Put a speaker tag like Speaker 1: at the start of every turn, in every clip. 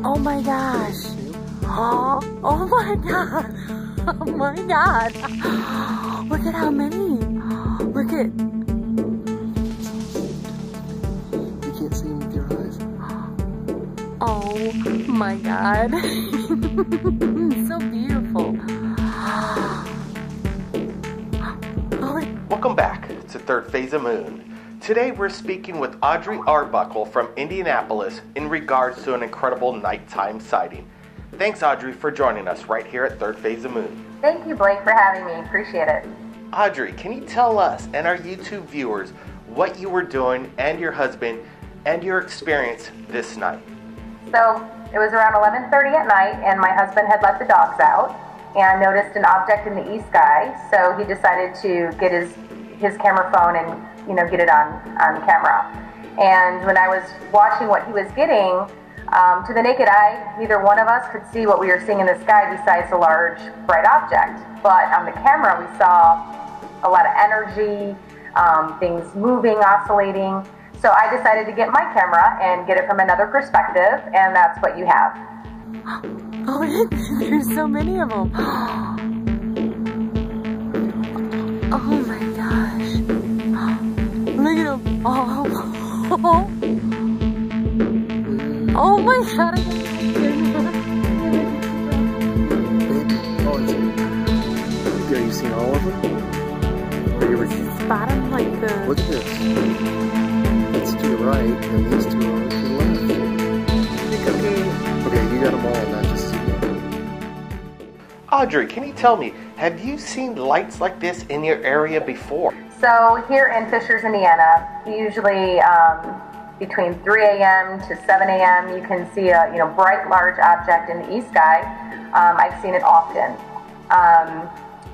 Speaker 1: Oh my gosh. Oh my god. Oh my god. Look at how many. Look at.
Speaker 2: You can't see them with your eyes.
Speaker 1: Oh my god. So beautiful.
Speaker 3: Welcome back to Third Phase of Moon. Today we're speaking with Audrey Arbuckle from Indianapolis in regards to an incredible nighttime sighting. Thanks, Audrey, for joining us right here at Third Phase of Moon.
Speaker 4: Thank you, Blake, for having me. Appreciate it.
Speaker 3: Audrey, can you tell us and our YouTube viewers what you were doing and your husband and your experience this night?
Speaker 4: So it was around 11:30 at night, and my husband had let the dogs out and noticed an object in the east sky. So he decided to get his camera phone and get it on camera. And when I was watching what he was getting, to the naked eye, neither one of us could see what we were seeing in the sky besides a large, bright object. But on the camera, we saw a lot of energy, things moving, oscillating. So I decided to get my camera and get it from another perspective, and that's what you have.
Speaker 1: Oh, there's so many of them. Oh my gosh. Look at them. Oh. Oh my god.
Speaker 2: Are you seeing all of them? Or you were
Speaker 1: bottom like the...
Speaker 2: Look at this. It's to the right, and these two are to the left. Okay, you got them all, not just two.
Speaker 3: Audrey, can you tell me, have you seen lights like this in your area before?
Speaker 4: So here in Fishers, Indiana, usually between 3 a.m. to 7 a.m. you can see a bright, large object in the east sky. I've seen it often.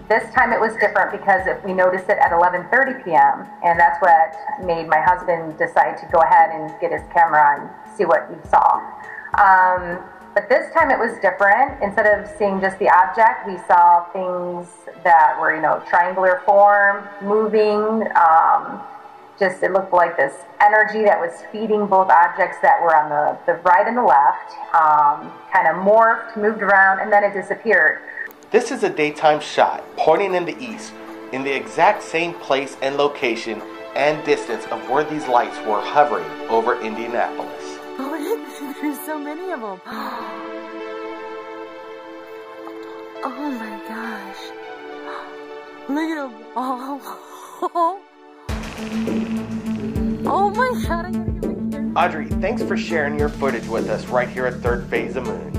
Speaker 4: This time it was different because we noticed it at 11:30 p.m. and that's what made my husband decide to go ahead and get his camera and see what he saw. But this time it was different. Instead of seeing just the object, we saw things that were, triangular form, moving. It looked like this energy that was feeding both objects that were on the right and the left, kind of morphed, moved around, and then it disappeared.
Speaker 3: This is a daytime shot pointing in the east, in the exact same place and location and distance of where these lights were hovering over Indianapolis.
Speaker 1: Oh, there's so many of them. Oh my gosh. Look at them. Oh my god, I gotta get my camera.
Speaker 3: Audrey, thanks for sharing your footage with us right here at Third Phase of Moon.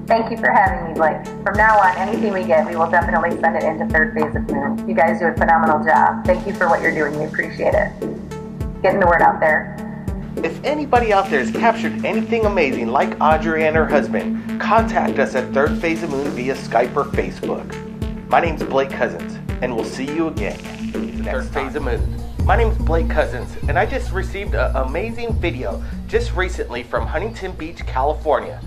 Speaker 4: Thank you for having me, Blake. From now on, anything we get, we will definitely send it into Third Phase of Moon. You guys do a phenomenal job. Thank you for what you're doing. We appreciate it. Getting the word out there.
Speaker 3: If anybody out there has captured anything amazing like Audrey and her husband, contact us at Third Phase of Moon via Skype or Facebook. My name's Blake Cousins, and we'll see you again next Third Phase of Moon. My name's Blake Cousins, and I just received an amazing video just recently from Huntington Beach, California.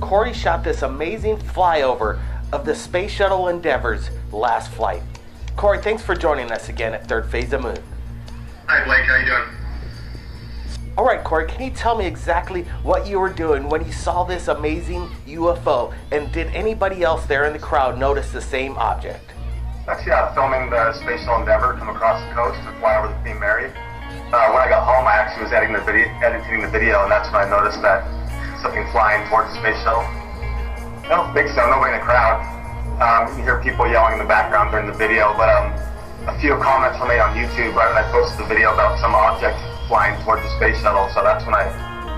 Speaker 3: Corey shot this amazing flyover of the Space Shuttle Endeavor's last flight. Corey, thanks for joining us again at Third Phase of Moon.
Speaker 5: Hi Blake, how you doing?
Speaker 3: Alright Corey, can you tell me exactly what you were doing when you saw this amazing UFO, and did anybody else there in the crowd notice the same object?
Speaker 5: Actually, filming the Space Shuttle Endeavor come across the coast and fly over the Queen Mary. When I got home, I actually was editing the video, and that's when I noticed that something flying towards the space shuttle. I don't think so, nobody in the crowd. You can hear people yelling in the background during the video, but a few comments were made on YouTube right when I posted the video about some object flying towards the space shuttle, so that's when I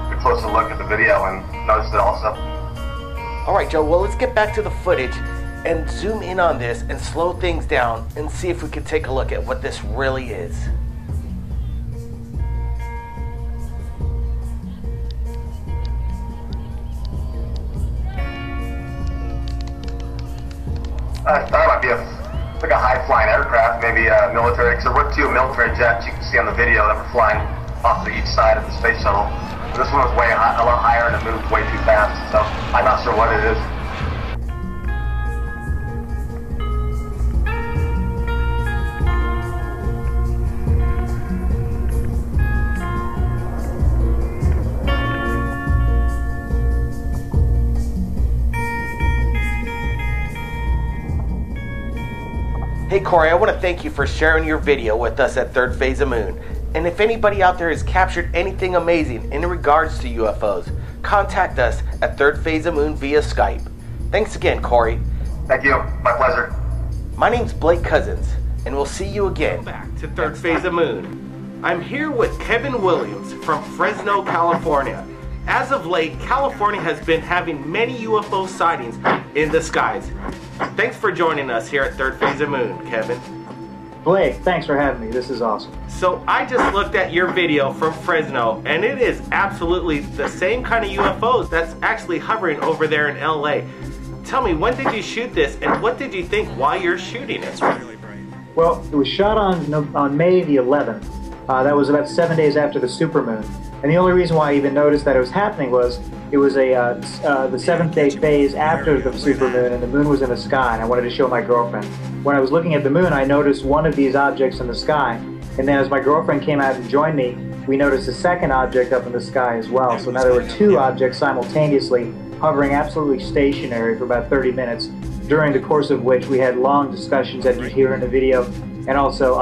Speaker 5: took a closer look at the video and noticed it also.
Speaker 3: Alright Joe, well let's get back to the footage and zoom in on this and slow things down and see if we can take a look at what this really is.
Speaker 5: I thought it might be like a high-flying aircraft, maybe military, because there were two military jets you can see on the video that were flying off to each side of the space shuttle. But this one was way high, a lot higher, and it moved way too fast, so I'm not sure what it is.
Speaker 3: Hey Corey, I want to thank you for sharing your video with us at Third Phase of Moon. And if anybody out there has captured anything amazing in regards to UFOs, contact us at Third Phase of Moon via Skype. Thanks again, Corey.
Speaker 5: Thank you. My pleasure.
Speaker 3: My name's Blake Cousins, and we'll see you again. Back to Third Phase of Moon. I'm here with Kevin Williams from Fresno, California. As of late, California has been having many UFO sightings in the skies. Thanks for joining us here at Third Phase of Moon, Kevin.
Speaker 6: Blake, thanks for having me. This is awesome.
Speaker 3: So I just looked at your video from Fresno, and it is absolutely the same kind of UFOs that's actually hovering over there in LA. Tell me, when did you shoot this, and what did you think while you're shooting it?
Speaker 6: Well, it was shot on May the 11th. That was about 7 days after the supermoon. And the only reason why I even noticed that it was happening was it was the 7th day phase after the supermoon, and the moon was in the sky, and I wanted to show my girlfriend. When I was looking at the moon, I noticed one of these objects in the sky, and then as my girlfriend came out and joined me, we noticed a second object up in the sky as well. So now there were two objects simultaneously hovering absolutely stationary for about 30 minutes, during the course of which we had long discussions that you hear in the video, and also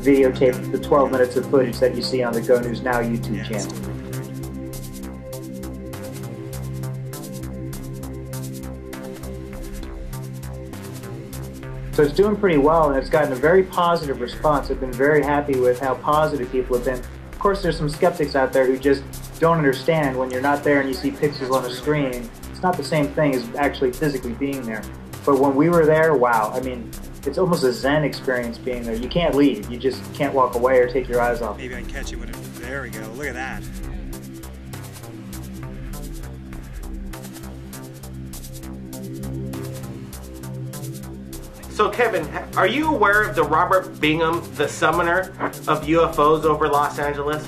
Speaker 6: videotaped the 12 minutes of footage that you see on the Go News Now YouTube channel. So it's doing pretty well, and it's gotten a very positive response. I've been very happy with how positive people have been. Of course, there's some skeptics out there who just don't understand when you're not there and you see pixels on a screen. It's not the same thing as actually physically being there. But when we were there, wow, I mean, it's almost a Zen experience being there. You can't leave. You just can't walk away or take your eyes off.
Speaker 7: Maybe I can catch it with it. There we go. Look at that.
Speaker 3: So Kevin, are you aware of the Robert Bingham, the summoner of UFOs over Los Angeles?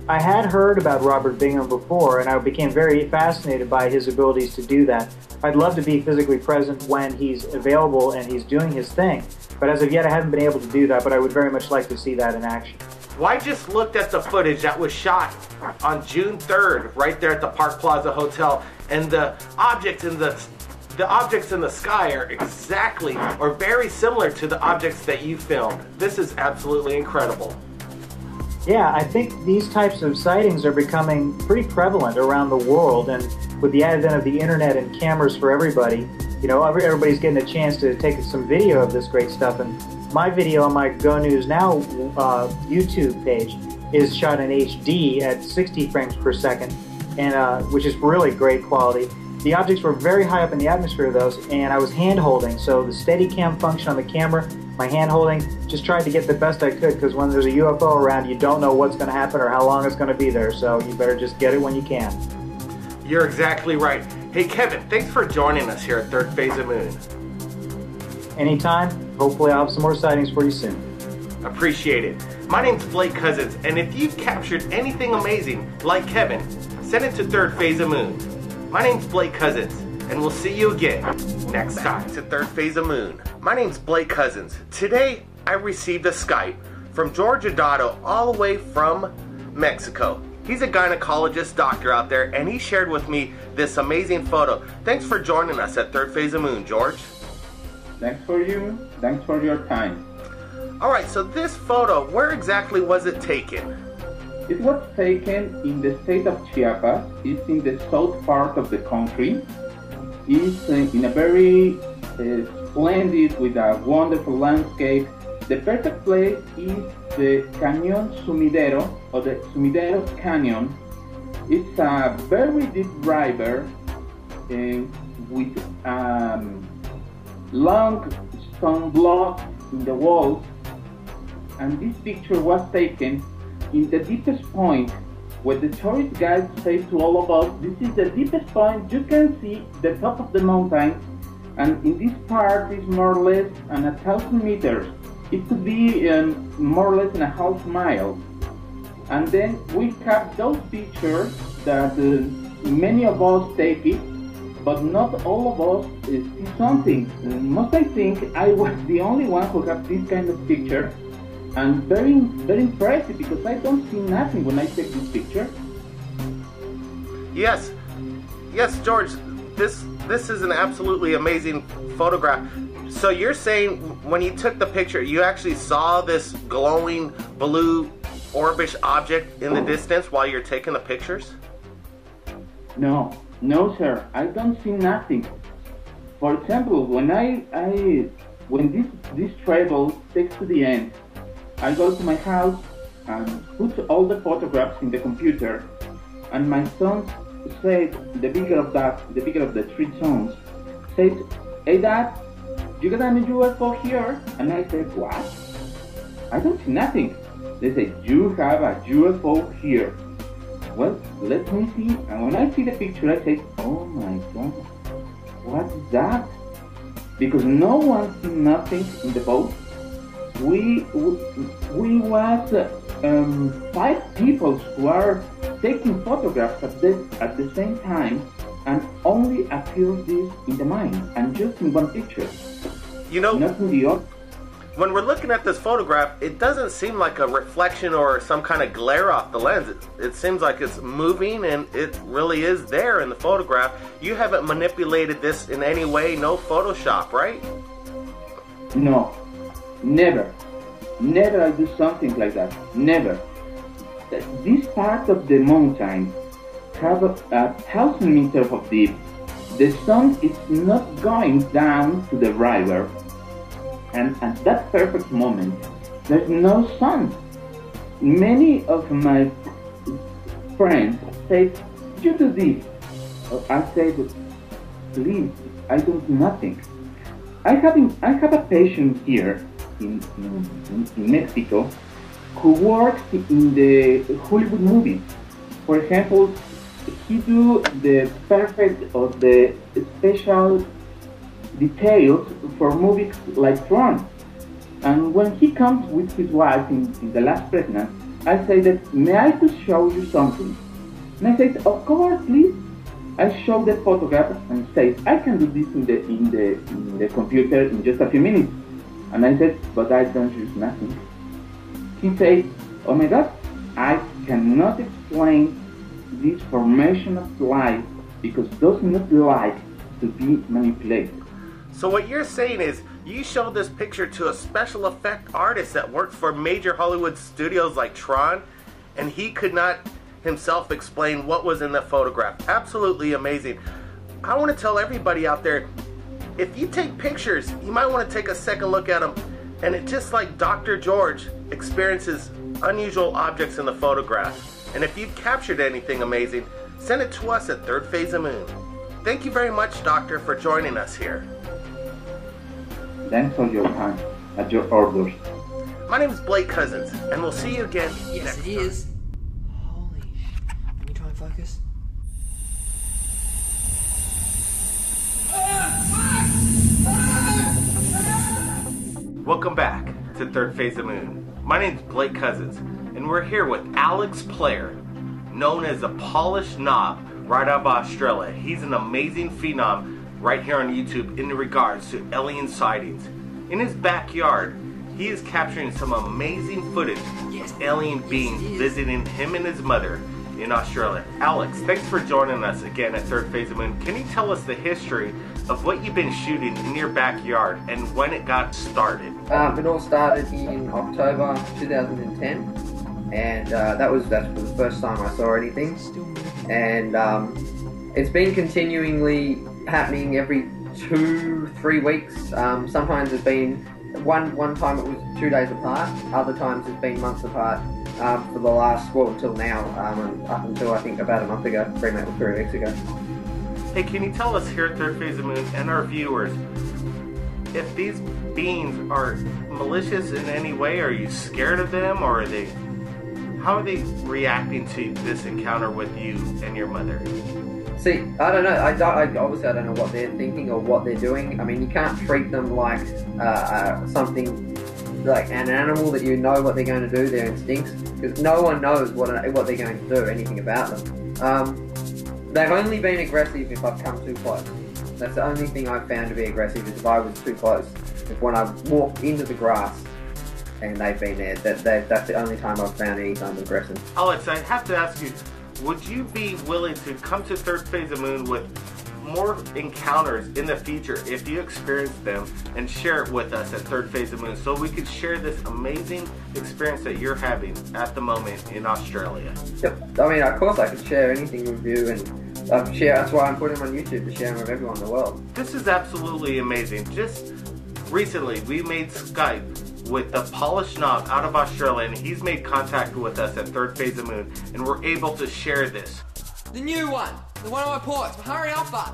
Speaker 6: I had heard about Robert Bingham before, and I became very fascinated by his abilities to do that. I'd love to be physically present when he's available and he's doing his thing, but as of yet I haven't been able to do that, but I would very much like to see that in action.
Speaker 3: Well, I just looked at the footage that was shot on June 3rd, right there at the Park Plaza Hotel, and the objects in the sky are exactly or very similar to the objects that you filmed. This is absolutely incredible.
Speaker 6: Yeah, I think these types of sightings are becoming pretty prevalent around the world, and with the advent of the internet and cameras for everybody, you know, everybody's getting a chance to take some video of this great stuff. And my video on my Go News Now YouTube page is shot in HD at 60 frames per second, and which is really great quality. The objects were very high up in the atmosphere, those, and I was hand-holding, so the Steadicam function on the camera, my hand-holding, just tried to get the best I could, because when there's a UFO around, you don't know what's going to happen or how long it's going to be there, so you better just get it when you can.
Speaker 3: You're exactly right. Hey Kevin, thanks for joining us here at Third Phase of Moon.
Speaker 6: Anytime. Hopefully I'll have some more sightings for you soon.
Speaker 3: Appreciate it. My name's Blake Cousins, and if you've captured anything amazing, like Kevin, send it to Third Phase of Moon. My name's Blake Cousins, and we'll see you again next time to Third Phase of Moon. My name's Blake Cousins. Today, I received a Skype from George Adado all the way from Mexico. He's a gynecologist doctor out there, and he shared with me this amazing photo. Thanks for joining us at Third Phase of Moon, George.
Speaker 8: Thanks for you. Thanks for your time.
Speaker 3: All right, so this photo, where exactly was it taken?
Speaker 8: It was taken in the state of Chiapas. It's in the south part of the country. It's in a very splendid, with a wonderful landscape. The perfect place is the Cañón Sumidero, or the Sumideros Canyon. It's a very deep river with long stone blocks in the walls. And this picture was taken in the deepest point, where the tourist guide says to all of us, this is the deepest point, you can see the top of the mountain, and in this part is more or less 1,000 meters. It could be more or less a half mile. And then we have those pictures that many of us take it, but not all of us see something. Most I think I was the only one who have this kind of picture. And very, very impressive, because I don't see nothing when I take this picture.
Speaker 3: Yes, George, this is an absolutely amazing photograph. So you're saying when you took the picture, you actually saw this glowing blue orbish object in the distance while you're taking the pictures?
Speaker 8: No, sir. I don't see nothing. For example, when when this travel takes to the end, I go to my house and put all the photographs in the computer, and my son said, the bigger of the three sons, said, "Hey Dad, you got a UFO here?" And I said, "What? I don't see nothing." They said, "You have a UFO here." Well, let me see. And when I see the picture, I say, "Oh my God, what is that?" Because no one see nothing in the boat. We was 5 people who are taking photographs at the same time, and only appears this in the mind, and just in one picture.
Speaker 3: You know,
Speaker 8: not in the other.
Speaker 3: When we're looking at this photograph, it doesn't seem like a reflection or some kind of glare off the lens. It seems like it's moving, and it really is there in the photograph. You haven't manipulated this in any way, no Photoshop, right?
Speaker 8: No, never. Never I do something like that. Never. This part of the mountain have a 1,000 meters of deep. The sun is not going down to the river. And at that perfect moment, there's no sun. Many of my friends said, "You do this." I said, "Please, I do nothing." I have a patient here in Mexico who works in the Hollywood movies. For example, he do the perfect or the special details for movies like Tron. And when he comes with his wife in the last pregnant, I say that, "May I just show you something?" And I said, "Of course, please." I show the photograph and say, "I can do this in the computer in just a few minutes." And I said, "But I don't use nothing." He said, "Oh my God, I cannot explain this formation of life because it does not like to be manipulated."
Speaker 3: So what you're saying is, you showed this picture to a special effect artist that worked for major Hollywood studios like Tron, and he could not himself explain what was in that photograph. Absolutely amazing. I want to tell everybody out there, if you take pictures, you might want to take a second look at them. And it's just like Dr. George experiences unusual objects in the photograph. And if you've captured anything amazing, send it to us at Third Phase of Moon. Thank you very much, Doctor, for joining us here.
Speaker 8: Thanks for your time, at your orders.
Speaker 3: My name is Blake Cousins, and we'll see you again next time.
Speaker 9: Yes, it is. Holy shit. Let me try and focus.
Speaker 3: Welcome back to Third Phase of Moon. My name is Blake Cousins, and we're here with Alex Player, known as a Polished Knob, right out of Australia. He's an amazing phenom right here on YouTube in regards to alien sightings. In his backyard, he is capturing some amazing footage of alien beings visiting him and his mother in Australia. Alex, thanks for joining us again at Third Phase of Moon. Can you tell us the history of what you've been shooting in your backyard and when it got started?
Speaker 9: It all started in October 2010, and that's for the first time I saw anything. And it's been continually happening every 2-3 weeks. Sometimes it's been one time it was 2 days apart. Other times it's been months apart. For the last, until now, up until I think about a month ago, 3 weeks ago.
Speaker 3: Hey, can you tell us here at Third Phase of Moon and our viewers, if these beings are malicious in any way? Are you scared of them, or how are they reacting to this encounter with you and your mother?
Speaker 9: See, I don't know. Obviously, I don't know what they're thinking or what they're doing. I mean, you can't treat them like something like an animal that you know what they're going to do, their instincts, because no one knows what they're going to do, anything about them. They've only been aggressive if I've come too close. That's the only thing I've found to be aggressive, is if I was too close. If when I walked into the grass and they've been there, that's the only time I've found any kind of aggression.
Speaker 3: Alex, I have to ask you, would you be willing to come to Third Phase of Moon with more encounters in the future if you experience them, and share it with us at Third Phase of Moon so we could share this amazing experience that you're having at the moment in Australia.
Speaker 9: Yep. I mean, of course I could share anything with you, and share. That's why I'm putting them on YouTube, to share them with everyone in the world.
Speaker 3: This is absolutely amazing. Just recently we made Skype with the Polished Knob out of Australia, and he's made contact with us at Third Phase of Moon, and we're able to share this.
Speaker 10: The new one! The one on my porch! Hurry Alpha!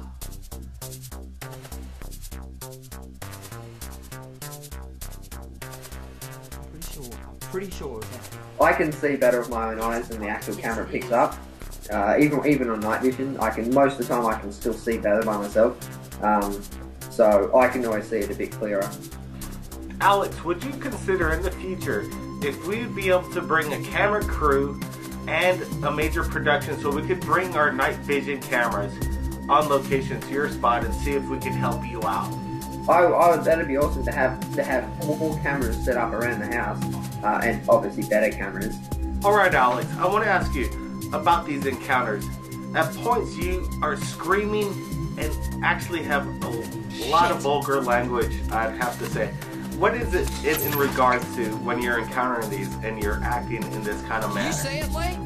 Speaker 10: I'm pretty sure
Speaker 9: I can see better with my own eyes than the actual camera picks up. Even on night vision, most of the time I can still see better by myself. So I can always see it a bit clearer.
Speaker 3: Alex, would you consider in the future if we would be able to bring a camera crew and a major production so we could bring our night vision cameras on location to your spot and see if we could help you out?
Speaker 9: That'd be awesome to have more cameras set up around the house, and obviously better cameras.
Speaker 3: Alright Alex, I want to ask you about these encounters. At points you are screaming and actually have a lot of vulgar language, I'd have to say. What is it in regards to when you're encountering these and you're acting in this kind of manner?
Speaker 10: You say it, Lee?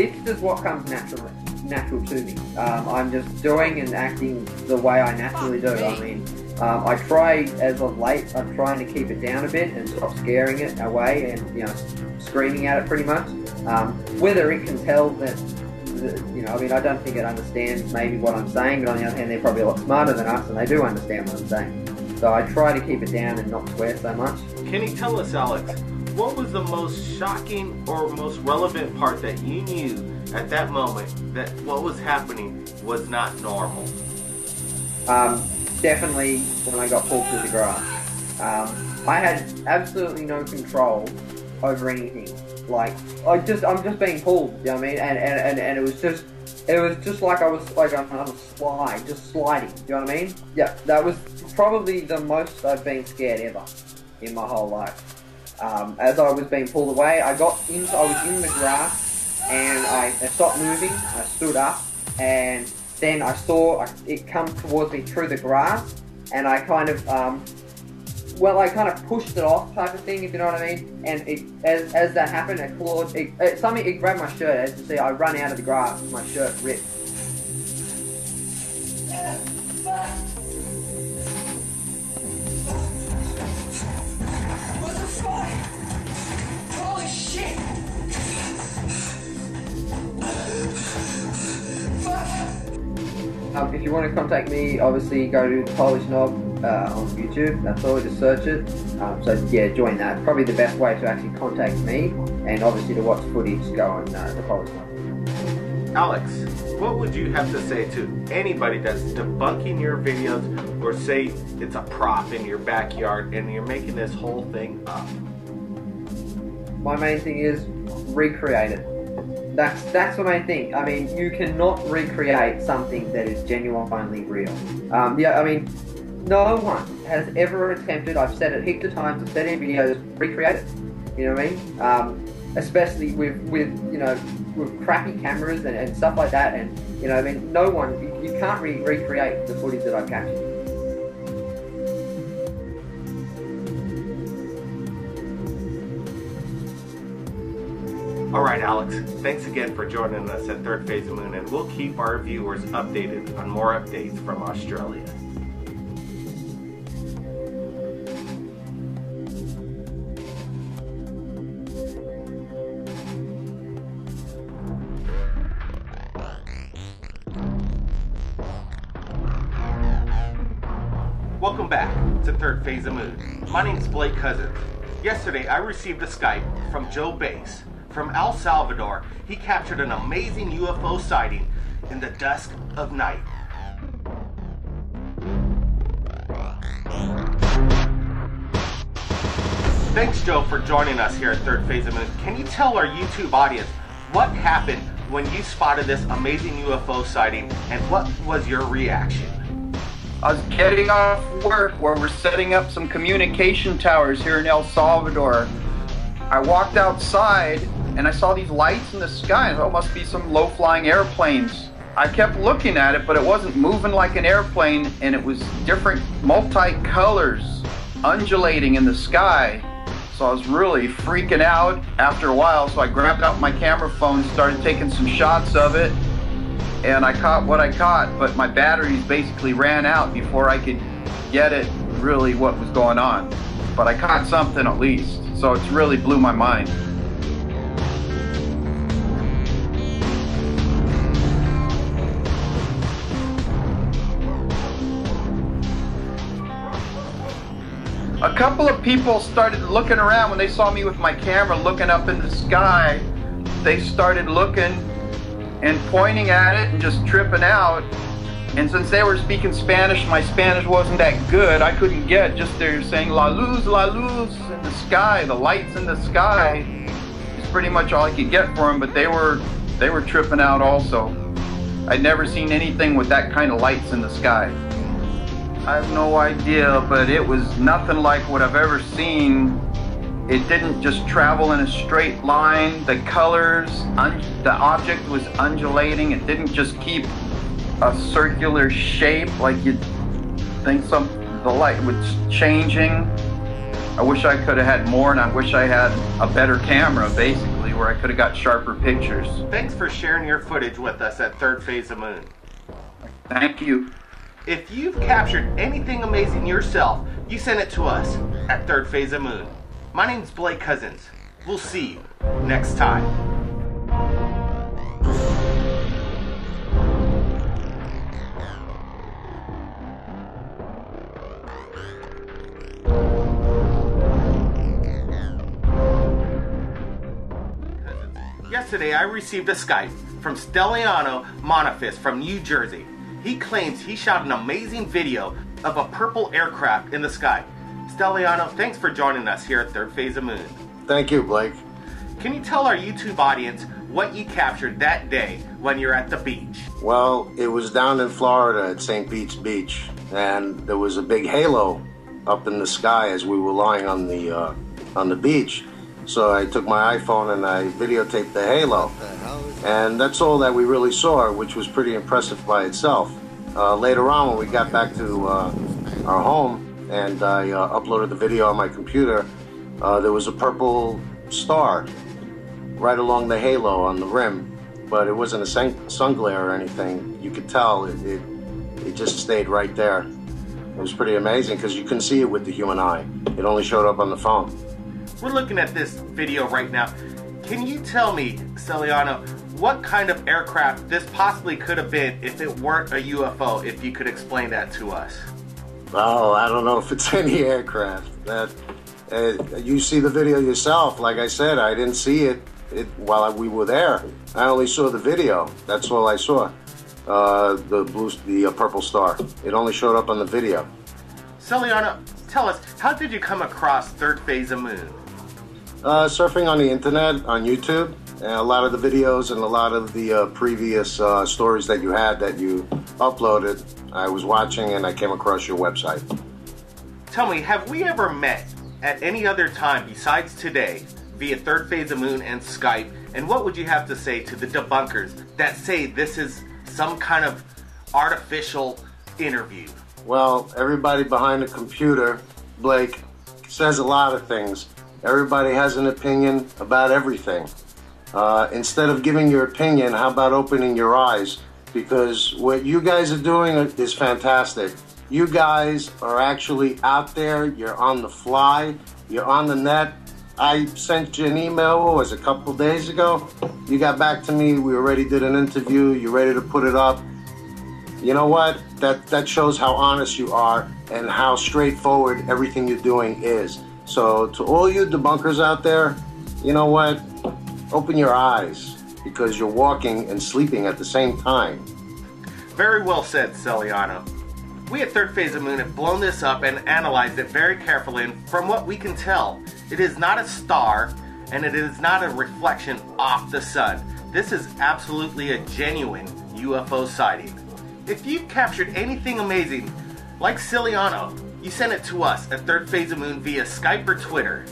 Speaker 9: It's just what comes natural to me. I'm just doing and acting the way I naturally do. I mean, I try, as of late, I'm trying to keep it down a bit and stop scaring it away and, screaming at it pretty much. Whether it can tell that, I mean, I don't think it understands maybe what I'm saying, but on the other hand, they're probably a lot smarter than us and they do understand what I'm saying. So I try to keep it down and not swear so much.
Speaker 3: Can you tell us, Alex, what was the most shocking or most relevant part that you knew at that moment that what was happening was not normal?
Speaker 9: Definitely when I got pulled through the grass. I had absolutely no control over anything. Like, I'm just being pulled, you know what I mean? And it was just like I was like on a slide, just sliding, you know what I mean? Yeah, that was probably the most I've been scared ever in my whole life. As I was being pulled away, I was in the grass, and I stopped moving, I stood up, and then I saw it come towards me through the grass, and I kind of, I kind of pushed it off type of thing, if you know what I mean, and as that happened, it grabbed my shirt. As you see, I run out of the grass, my shirt ripped.
Speaker 10: What the fuck? Holy shit!
Speaker 9: If you want to contact me, obviously go to the Polish Knob on YouTube. That's all, just search it. So yeah, join that. Probably the best way to actually contact me, and obviously to watch footage, go on the Polish Knob.
Speaker 3: Alex, what would you have to say to anybody that's debunking your videos or say it's a prop in your backyard and you're making this whole thing up?
Speaker 9: My main thing is recreate it. That's the main thing. I mean, you cannot recreate something that is genuinely real. Yeah, I mean, no one has ever attempted, I've said it heaps of times, I've said in videos, recreate it. You know what I mean? Especially with crappy cameras and stuff like that, and I mean, no one, you can't recreate the footage that I've captured.
Speaker 3: Alright Alex, thanks again for joining us at Third Phase of Moon, and we'll keep our viewers updated on more updates from Australia. Welcome back to Third Phase of Moon. My name's Blake Cousins. Yesterday I received a Skype from Joe Bass. From El Salvador, he captured an amazing UFO sighting in the dusk of night. Thanks, Joe, for joining us here at Third Phase of Moon. Can you tell our YouTube audience what happened when you spotted this amazing UFO sighting, and what was your reaction?
Speaker 11: I was getting off work where we're setting up some communication towers here in El Salvador. I walked outside and I saw these lights in the sky. I thought it must be some low-flying airplanes. I kept looking at it, but it wasn't moving like an airplane, and it was different multi-colors undulating in the sky. So I was really freaking out after a while, so I grabbed out my camera phone, started taking some shots of it, and I caught what I caught, but my batteries basically ran out before I could get it really what was going on. But I caught something at least, so it's really blew my mind. A couple of people started looking around when they saw me with my camera looking up in the sky. They started looking and pointing at it and just tripping out. And since they were speaking Spanish, my Spanish wasn't that good. I couldn't get, just they're saying la luz in the sky, the lights in the sky. It's pretty much all I could get for them, but they were tripping out also. I'd never seen anything with that kind of lights in the sky. I have no idea, but it was nothing like what I've ever seen. It didn't just travel in a straight line. The colors, the object was undulating. It didn't just keep a circular shape like you'd think the light was changing. I wish I could have had more, and I wish I had a better camera, basically, where I could have got sharper pictures.
Speaker 3: Thanks for sharing your footage with us at Third Phase of Moon.
Speaker 11: Thank you.
Speaker 3: If you've captured anything amazing yourself, you send it to us at Third Phase of Moon. My name's Blake Cousins. We'll see you next time. Yesterday I received a Skype from Stelliano Monofis from New Jersey. He claims he shot an amazing video of a purple aircraft in the sky. Stelliano, thanks for joining us here at Third Phase of Moon.
Speaker 12: Thank you, Blake.
Speaker 3: Can you tell our YouTube audience what you captured that day when you're at the beach?
Speaker 12: Well, it was down in Florida at St. Pete's Beach, and there was a big halo up in the sky as we were lying on the beach. So I took my iPhone and I videotaped the halo. And that's all that we really saw, which was pretty impressive by itself. Later on, when we got back to our home and I uploaded the video on my computer, there was a purple star right along the halo on the rim. But it wasn't a sun glare or anything. You could tell it just stayed right there. It was pretty amazing because you couldn't see it with the human eye. It only showed up on the phone.
Speaker 3: We're looking at this video right now. Can you tell me, Stelliano, what kind of aircraft this possibly could have been if it weren't a UFO, if you could explain that to us?
Speaker 12: Oh, I don't know if it's any aircraft. You see the video yourself. Like I said, I didn't see it while we were there. I only saw the video. That's all I saw. The purple star. It only showed up on the video.
Speaker 3: Stelliano, tell us, how did you come across Third Phase of Moon?
Speaker 12: Surfing on the internet, on YouTube, and a lot of the videos and a lot of the previous stories that you had that you uploaded, I was watching and I came across your website.
Speaker 3: Tell me, have we ever met at any other time besides today via Third Phase of Moon and Skype? And what would you have to say to the debunkers that say this is some kind of artificial interview?
Speaker 12: Well, everybody behind the computer, Blake, says a lot of things. Everybody has an opinion about everything. Instead of giving your opinion, how about opening your eyes? Because what you guys are doing is fantastic. You guys are actually out there. You're on the fly. You're on the net. I sent you an email, what was it, a couple days ago? You got back to me. We already did an interview. You're ready to put it up. You know what? That shows how honest you are and how straightforward everything you're doing is. So to all you debunkers out there, you know what? Open your eyes, because you're walking and sleeping at the same time.
Speaker 3: Very well said, Stelliano. We at Third Phase of Moon have blown this up and analyzed it very carefully, and from what we can tell, it is not a star and it is not a reflection off the sun. This is absolutely a genuine UFO sighting. If you've captured anything amazing, like Stelliano, you send it to us at Third Phase of Moon via Skype or Twitter.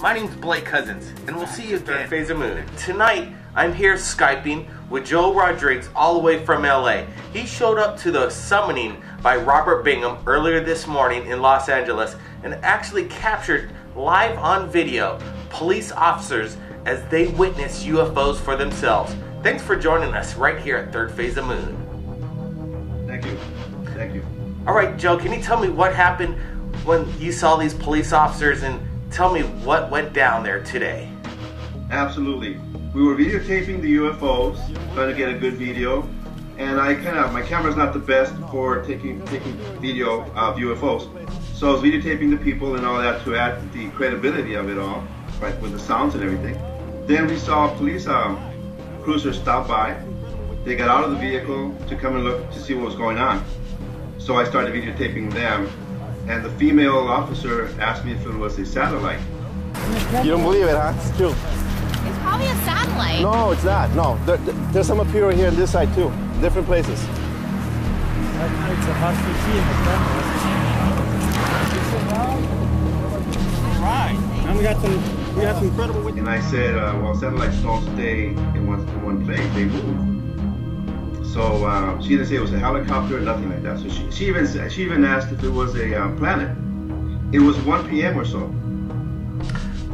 Speaker 3: My name's Blake Cousins, and we'll see you again at Third Phase of Moon. Tonight, I'm here Skyping with Joe Rodriguez all the way from LA. He showed up to the summoning by Robert Bingham earlier this morning in Los Angeles and actually captured live on video police officers as they witnessed UFOs for themselves. Thanks for joining us right here at Third Phase of Moon.
Speaker 13: Thank you. Thank you.
Speaker 3: All right, Joe, can you tell me what happened when you saw these police officers, and tell me what went down there today?
Speaker 13: Absolutely. We were videotaping the UFOs, trying to get a good video, and my camera's not the best for taking video of UFOs. So I was videotaping the people and all that to add the credibility of it all, right, with the sounds and everything. Then we saw a police cruiser stop by. They got out of the vehicle to come and look to see what was going on. So I started videotaping them, and the female officer asked me if it was a satellite.
Speaker 14: You don't believe it, huh? It's true.
Speaker 15: It's probably a satellite.
Speaker 14: No, it's not. No, there's some up here on this side too, different places.
Speaker 7: Right. And we got some incredible.
Speaker 13: And I said, well, satellites don't stay in one place; they move. So she didn't say it was a helicopter, nothing like that. So she even asked if it was a planet. It was 1 p.m. or so.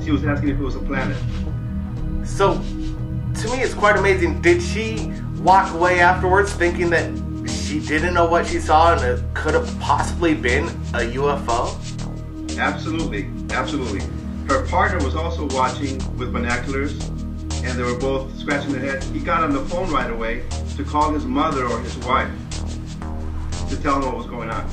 Speaker 13: She was asking if it was a planet.
Speaker 3: So, to me, it's quite amazing. Did she walk away afterwards thinking that she didn't know what she saw and it could have possibly been a UFO?
Speaker 13: Absolutely, absolutely. Her partner was also watching with binoculars, and they were both scratching their head. He got on the phone right away to call his mother or his wife to tell them what was going on.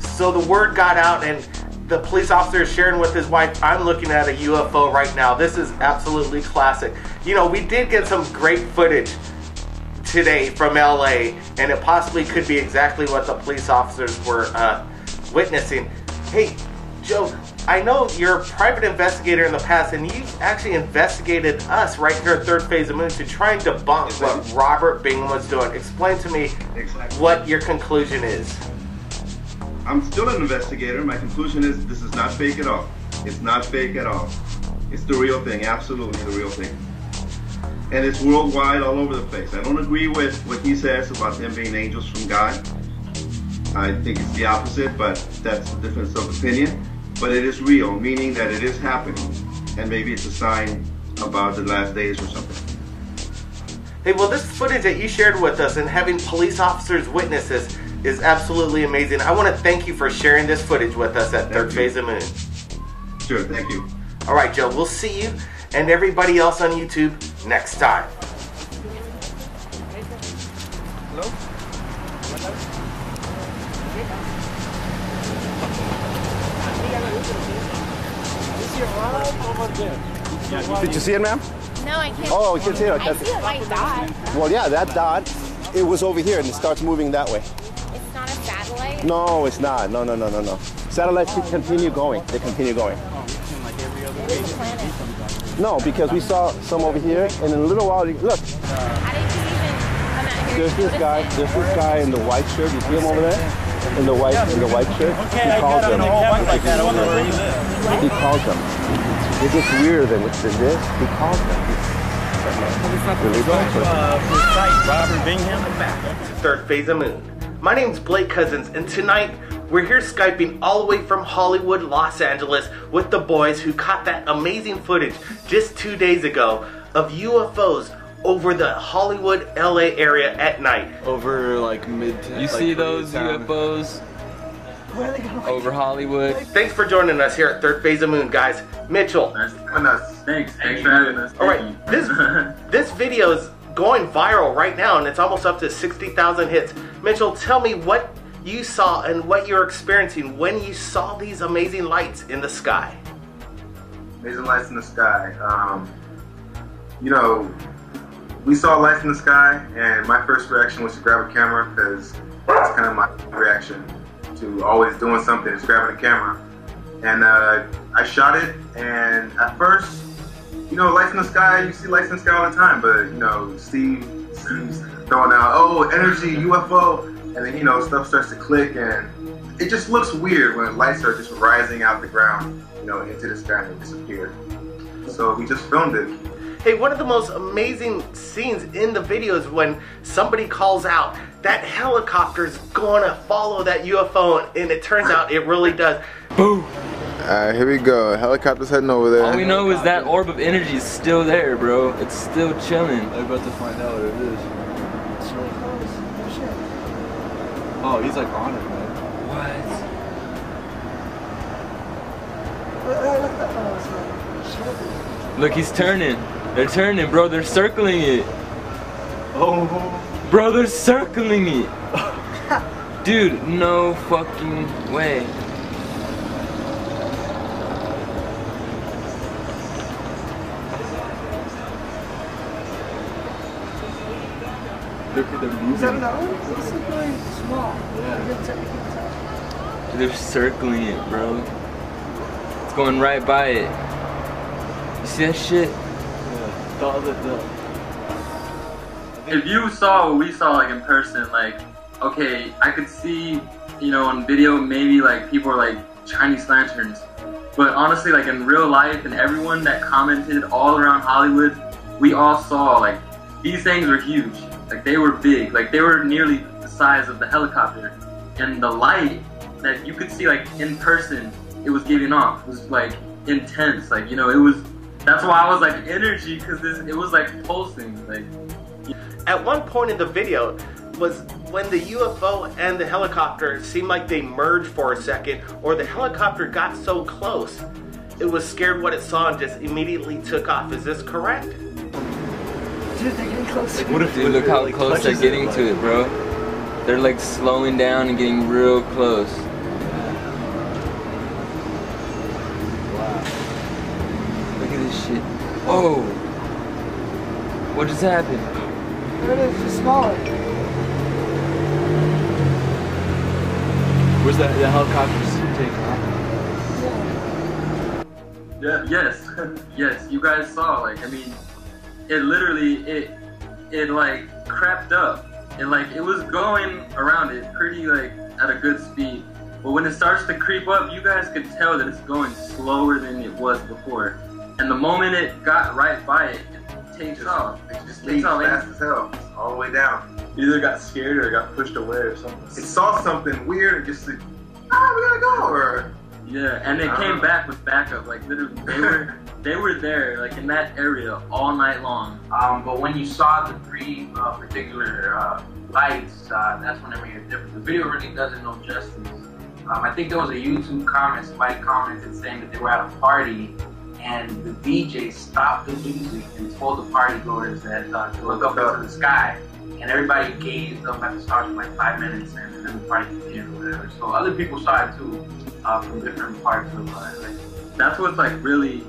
Speaker 3: So the word got out, and the police officer is sharing with his wife, I'm looking at a UFO right now. This is absolutely classic. You know, we did get some great footage today from LA, and it possibly could be exactly what the police officers were witnessing. Hey, Joe, I know you're a private investigator in the past, and you've actually investigated us right here at Third Phase of Moon to try and debunk what Robert Bingham was doing. Explain to me what your conclusion is.
Speaker 13: I'm still an investigator. My conclusion is this is not fake at all. It's not fake at all. It's the real thing, absolutely the real thing. And it's worldwide, all over the place. I don't agree with what he says about them being angels from God. I think it's the opposite, but that's the difference of opinion. But it is real, meaning that it is happening. And maybe it's a sign about the last days or something.
Speaker 3: Hey, well, this footage that you shared with us and having police officers witness this is absolutely amazing. I want to thank you for sharing this footage with us at Third Phase of Moon.
Speaker 13: Sure, thank you.
Speaker 3: All right, Joe, we'll see you and everybody else on YouTube next time.
Speaker 7: Hello?
Speaker 14: Did you see it, ma'am?
Speaker 15: No, I can't.
Speaker 14: Oh, you can see it.
Speaker 15: I see a white dot.
Speaker 14: Well, yeah, that dot, it was over here and it starts moving that way.
Speaker 15: It's not a satellite?
Speaker 14: No, it's not. No. Satellites continue going. They continue going.
Speaker 15: It is a planet.
Speaker 14: No, because we saw some over here, and in a little while, look.
Speaker 15: How did you even come out here?
Speaker 14: There's this guy in the white shirt. You see him over there? In the white shirt.
Speaker 7: Okay,
Speaker 14: he calls them.
Speaker 7: like that over where you live.
Speaker 14: He calls them. It gets weirder than this. He calls them.
Speaker 7: Robert Bingham.
Speaker 3: Third Phase of Moon. My name's Blake Cousins, and tonight we're here Skyping all the way from Hollywood, Los Angeles with the boys who caught that amazing footage just 2 days ago of UFOs over the Hollywood, LA area at night.
Speaker 16: Over like midtown. You see those UFOs over Hollywood?
Speaker 3: Thanks for joining us here at Third Phase of Moon, guys. Mitchell.
Speaker 5: Thanks for having us.
Speaker 3: All right, this video is going viral right now, and it's almost up to 60,000 hits. Mitchell, tell me what you saw and what you're experiencing when you saw these amazing lights in the sky.
Speaker 5: Amazing lights in the sky. You know, we saw lights in the sky, and my first reaction was to grab a camera, because that's kind of my reaction to always doing something, is grabbing a camera. And I shot it, and at first, you know, lights in the sky, you see lights in the sky all the time, but, you know, Steve's throwing out, oh, energy, UFO, and then, you know, stuff starts to click, and it just looks weird when lights are just rising out the ground, you know, into the sky and disappear. So we just filmed it.
Speaker 3: Hey, one of the most amazing scenes in the video is when somebody calls out that helicopter's gonna follow that UFO, and it turns out it really does.
Speaker 16: Boom!
Speaker 17: Alright, here we go. Helicopter's heading over there.
Speaker 16: All we know is that orb of energy is still there, bro. It's still chilling.
Speaker 2: I'm about to find out what it is. It's really close. Oh shit. Oh, he's like on it, man.
Speaker 16: What?
Speaker 2: Look at that.
Speaker 16: Look, he's turning. They're turning, bro. They're circling it.
Speaker 2: Oh.
Speaker 16: Bro, they're circling it. Dude, no fucking way.
Speaker 2: Look at them moving. Is that another one? This is really small. Yeah.
Speaker 16: They're circling it, bro. It's going right by it. You see that shit?
Speaker 18: If you saw what we saw like in person, like, okay, I could see, you know, on video maybe like people are like Chinese lanterns, but honestly, like in real life, and everyone that commented all around Hollywood, we all saw like these things were huge, like they were big, like they were nearly the size of the helicopter, and the light that you could see like in person, it was giving off, was like intense, like, you know, it was. That's why I was like energy, because it was like pulsing, like.
Speaker 3: At one point in the video was when the UFO and the helicopter seemed like they merged for a second, or the helicopter got so close, it was scared what it saw and just immediately took off. Is this correct?
Speaker 1: Dude, they're getting closer.
Speaker 16: What if look how close they're getting to it, bro? They're like slowing down and getting real close. Look at this shit. Whoa! What just happened?
Speaker 1: There it is, just smaller.
Speaker 2: Where's that? The helicopter's taking off?
Speaker 18: Yeah. Yes. Yes. You guys saw, like, I mean, it literally, it like crept up. And like, it was going around it pretty like at a good speed. But when it starts to creep up, you guys could tell that it's going slower than it was before. And the moment it got right by it, it takes off.
Speaker 5: It just takes off fast as hell, all the way down.
Speaker 13: Either got scared or got pushed away or something.
Speaker 5: It saw something weird and just like, we gotta go, or...
Speaker 18: Yeah, and it came back with backup. Like literally, they were there, like in that area, all night long.
Speaker 19: But when you saw the three particular lights, that's when it made a difference. The video really doesn't know justice. I think there was a YouTube comment, somebody commented saying that they were at a party and the DJ stopped the music and told the partygoers that to look up into the sky. And everybody gazed up at the stars for like 5 minutes, and then the party continued or whatever. So other people saw it too, from different parts of LA.
Speaker 18: That's what's like really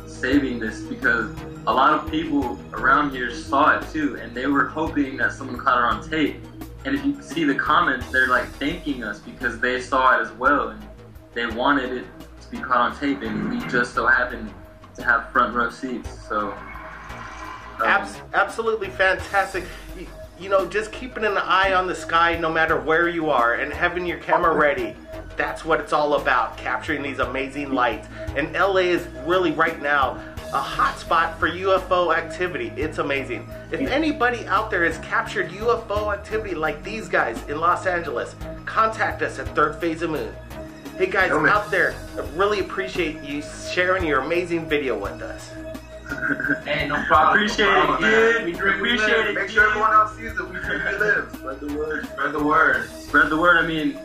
Speaker 18: saving this, because a lot of people around here saw it too, and they were hoping that someone caught it on tape. And if you see the comments, they're like thanking us because they saw it as well, and they wanted it to be caught on tape, and we just so happened to have front row seats. So
Speaker 3: absolutely fantastic. You know, just keeping an eye on the sky no matter where you are and having your camera ready. That's what it's all about, capturing these amazing lights. And LA is really right now a hot spot for UFO activity. It's amazing. If anybody out there has captured UFO activity like these guys in Los Angeles, contact us at Third Phase of Moon. Hey guys out there, I really appreciate you sharing your amazing video with us.
Speaker 19: Hey, no problem.
Speaker 18: Appreciate it, dude. We appreciate it.
Speaker 5: Make sure everyone else sees that we drink, we live.
Speaker 19: Spread the word. Spread the word.
Speaker 18: Spread the word. I mean,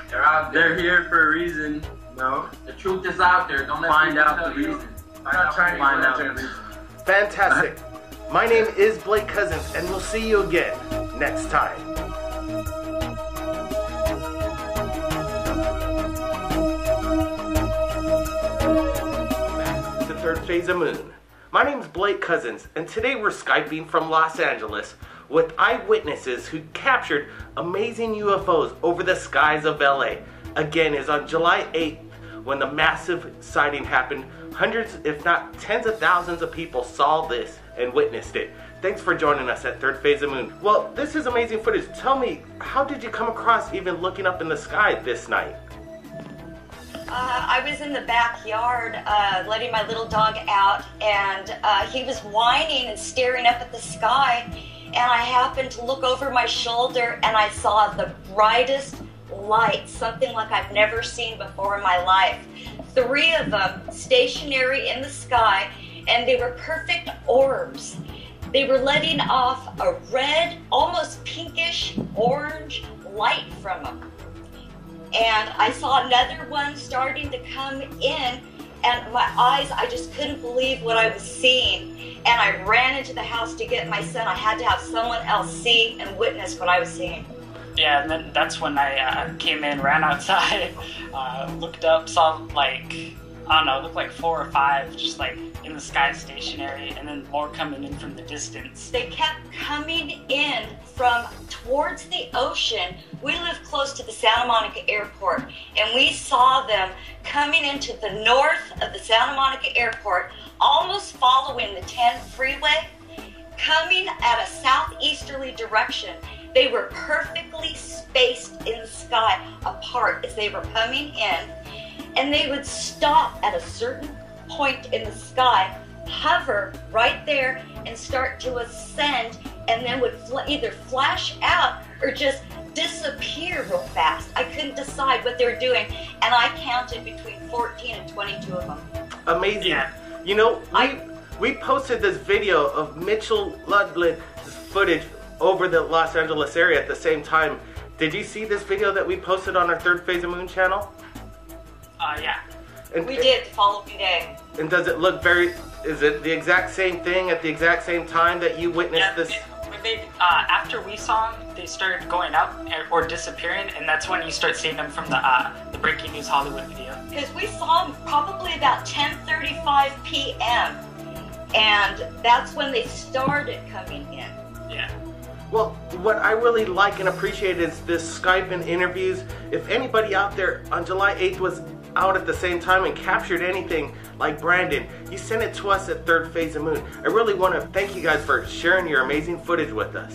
Speaker 19: they're out there.
Speaker 18: They're here for a reason.
Speaker 19: No, the truth is out there. Don't let
Speaker 18: find out the reason.
Speaker 19: Find out the reason.
Speaker 3: Fantastic. My name is Blake Cousins, and we'll see you again next time. Back to Third Phase of Moon. My name's Blake Cousins, and today we're Skyping from Los Angeles with eyewitnesses who captured amazing UFOs over the skies of LA. Again, is on July 8th when the massive sighting happened. Hundreds, if not tens of thousands of people saw this and witnessed it. Thanks for joining us at Third Phase of Moon. Well, this is amazing footage. Tell me, how did you come across even looking up in the sky this night?
Speaker 20: I was in the backyard letting my little dog out, and he was whining and staring up at the sky, and I happened to look over my shoulder and I saw the brightest light, something like I've never seen before in my life. 3 of them stationary in the sky, and they were perfect orbs. They were letting off a red, almost pinkish orange light from them. And I saw another one starting to come in, and my eyes, I just couldn't believe what I was seeing. And I ran into the house to get my son. I had to have someone else see and witness what I was seeing.
Speaker 21: Yeah, and then that's when I came in, ran outside, looked up, saw like, I don't know, it looked like 4 or 5 just like in the sky stationary, and then more coming in from the distance.
Speaker 20: They kept coming in from towards the ocean. We live close to the Santa Monica airport, and we saw them coming into the north of the Santa Monica airport, almost following the 10 freeway, coming at a southeasterly direction. They were perfectly spaced in the sky apart as they were coming in, and they would stop at a certain point in the sky, hover right there, and start to ascend, and then would either flash out or just disappear real fast. I couldn't decide what they were doing, and I counted between 14 and 22 of them.
Speaker 3: Amazing.
Speaker 21: Yeah.
Speaker 3: You know, we posted this video of Mitchell Ludwig's footage over the Los Angeles area at the same time. Did you see this video that we posted on our Third Phase of Moon channel?
Speaker 21: Yeah.
Speaker 20: We did the following day.
Speaker 3: And does it look very, is it the exact same thing at the exact same time that you witnessed this?
Speaker 21: After we saw them, they started going up or disappearing, and that's when you start seeing them from the Breaking News Hollywood video.
Speaker 20: Because we saw them probably about 10:35 p.m. and that's when they started coming in.
Speaker 21: Yeah.
Speaker 3: Well, what I really like and appreciate is this Skype and interviews. If anybody out there on July 8th was out at the same time and captured anything like Brandon, you sent it to us at Third Phase of Moon. I really want to thank you guys for sharing your amazing footage with us.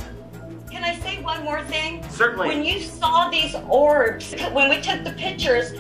Speaker 20: Can I say one more thing?
Speaker 3: Certainly.
Speaker 20: When you saw these orbs, when we took the pictures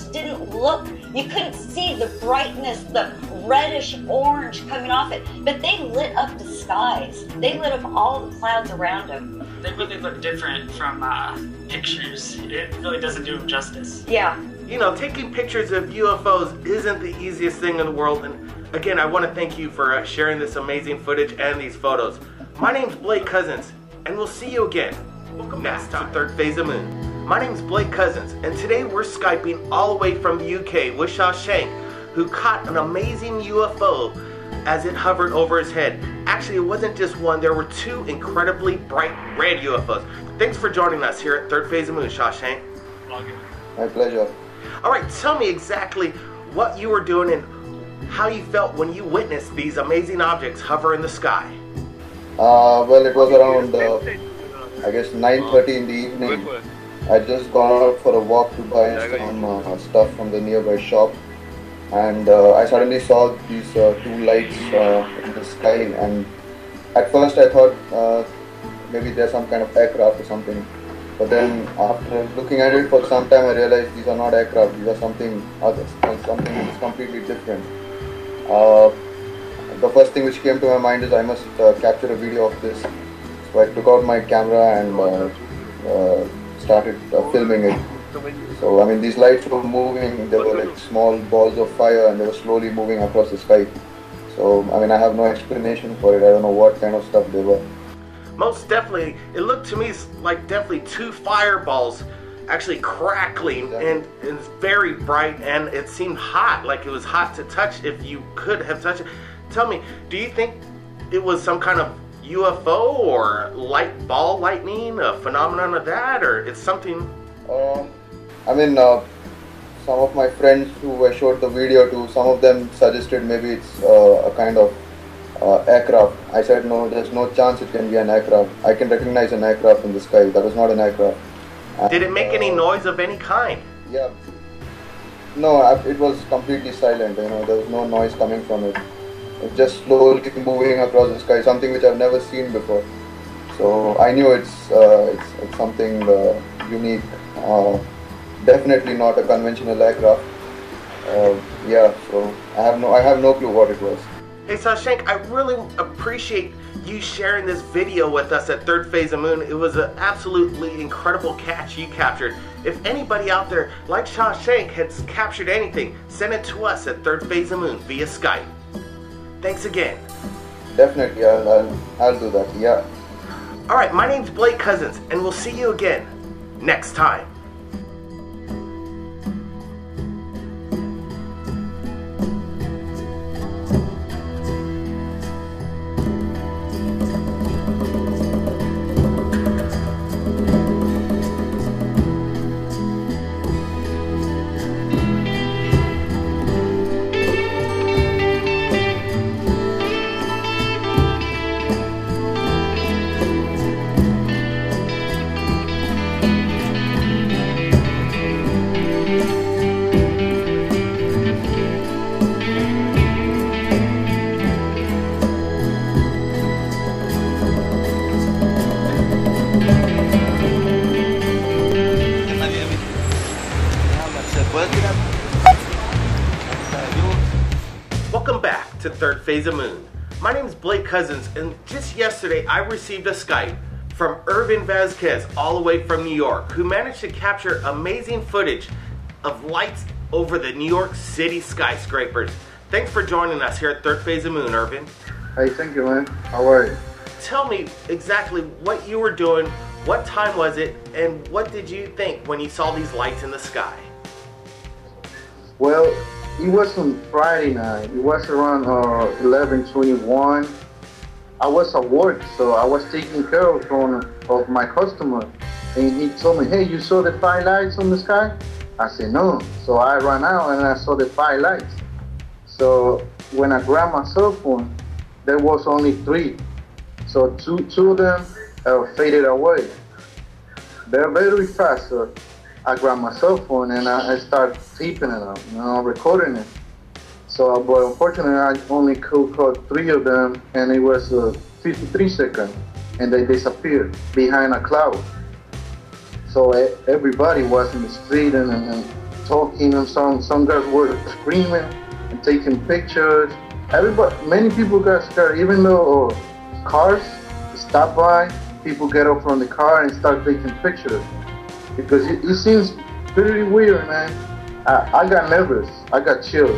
Speaker 20: didn't look, you couldn't see the brightness, the reddish orange coming off it, but they lit up the skies. They lit up all the clouds around them.
Speaker 21: They really look different from pictures. It really doesn't do them justice.
Speaker 20: Yeah.
Speaker 3: You know, taking pictures of UFOs isn't the easiest thing in the world, and again, I want to thank you for sharing this amazing footage and these photos. My name's Blake Cousins, and we'll see you again next time to Third Phase of Moon. My name's Blake Cousins, and today we're Skyping all the way from the UK with Shawshank, who caught an amazing UFO as it hovered over his head. Actually, it wasn't just one, there were 2 incredibly bright red UFOs. Thanks for joining us here at Third Phase of Moon, Shawshank.
Speaker 2: My pleasure.
Speaker 3: Alright, tell me exactly what you were doing and how you felt when you witnessed these amazing objects hover in the sky.
Speaker 2: Well, it was around, I guess, 9:30 in the evening. I'd just gone out for a walk to buy some stuff from the nearby shop, and I suddenly saw these 2 lights in the sky, and at first I thought maybe they're some kind of aircraft or something. But then after looking at it for some time, I realized these are not aircraft, these are something other, something that's completely different. The first thing which came to my mind is I must capture a video of this. So I took out my camera and started filming it. So I mean, these lights were moving, they were like small balls of fire, and they were slowly moving across the sky. So I mean, I have no explanation for it, I don't know what kind of stuff they were.
Speaker 3: Most definitely, it looked to me like definitely 2 fireballs actually crackling, and it's very bright, and it seemed hot, like it was hot to touch if you could have touched it. Tell me, do you think it was some kind of UFO or light ball lightning, a phenomenon of that, or it's something?
Speaker 2: I mean, some of my friends who I showed the video to, some of them suggested maybe it's a kind of aircraft. I said no, there's no chance it can be an aircraft. I can recognize an aircraft in the sky. That was not an aircraft. And,
Speaker 3: did it make any noise of any kind?
Speaker 2: Yeah. No, it was completely silent. You know, there was no noise coming from it. It's just slowly moving across the sky, something which I've never seen before. So I knew it's something unique. definitely not a conventional aircraft. Yeah, so I have no clue what it was.
Speaker 3: Hey Shawshank, I really appreciate you sharing this video with us at Third Phase of Moon. It was an absolutely incredible catch you captured. If anybody out there like Shawshank has captured anything, send it to us at Third Phase of Moon via Skype. Thanks again.
Speaker 2: Definitely, I'll do that, yeah.
Speaker 3: Alright, my name's Blake Cousins, and we'll see you again next time. Welcome back to Third Phase of Moon. My name is Blake Cousins, and just yesterday I received a Skype from Irvin Vasquez all the way from New York, who managed to capture amazing footage of lights over the New York City skyscrapers. Thanks for joining us here at Third Phase of Moon, Irvin.
Speaker 2: Hey, thank you, man. How are you?
Speaker 3: Tell me exactly what you were doing, what time was it, and what did you think when you saw these lights in the sky?
Speaker 2: Well, it was on Friday night. It was around 11:21. I was at work, so I was taking care of my customer. And he told me, hey, you saw the 5 lights on the sky? I said, no. So I ran out and I saw the 5 lights. So when I grabbed my cell phone, there was only 3. So two of them faded away. They're very fast. So I grabbed my cell phone and I started taping it up, recording it. So, but unfortunately, I only could caught 3 of them, and it was 53 seconds, and they disappeared behind a cloud. So everybody was in the street and talking, and some guys were screaming and taking pictures. Many people got scared, even though cars stopped by, people get up from the car and start taking pictures. Because it seems pretty weird, man. I got nervous. I got chill,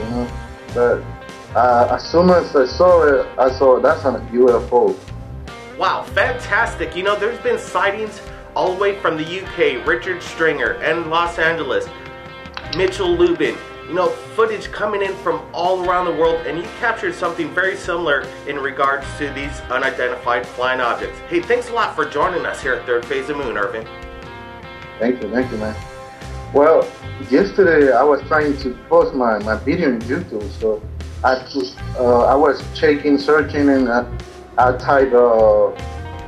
Speaker 2: But as soon as I saw it, I saw that's a UFO.
Speaker 3: Wow, fantastic. There's been sightings all the way from the UK, Richard Stringer, and Los Angeles, Mitchell Lubin. Footage coming in from all around the world, and you captured something very similar in regards to these unidentified flying objects. Hey, thanks a lot for joining us here at Third Phase of Moon, Irvin.
Speaker 2: Thank you, man. Well, yesterday I was trying to post my video on YouTube, so I was searching, and I typed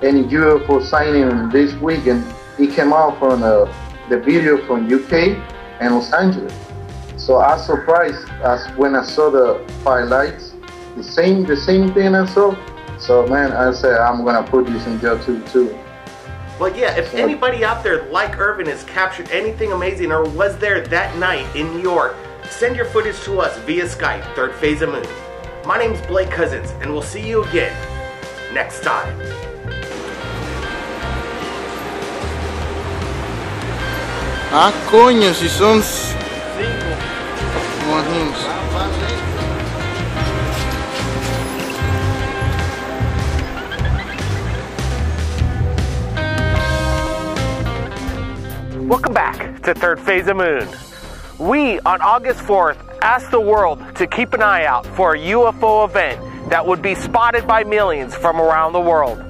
Speaker 2: any UFO sighting this week, and it came out from the video from UK and Los Angeles. So I was surprised when I saw the 5 lights, the same thing I saw. So man, I said I'm gonna put this in YouTube too.
Speaker 3: Well, yeah, if anybody out there like Irvin has captured anything amazing or was there that night in New York, send your footage to us via Skype, Third Phase of Moon. My name's Blake Cousins, and we'll see you again next time.
Speaker 17: Ah, coño, si son 5.
Speaker 3: Welcome back to Third Phase of Moon. We, on August 4th, asked the world to keep an eye out for a UFO event that would be spotted by millions from around the world.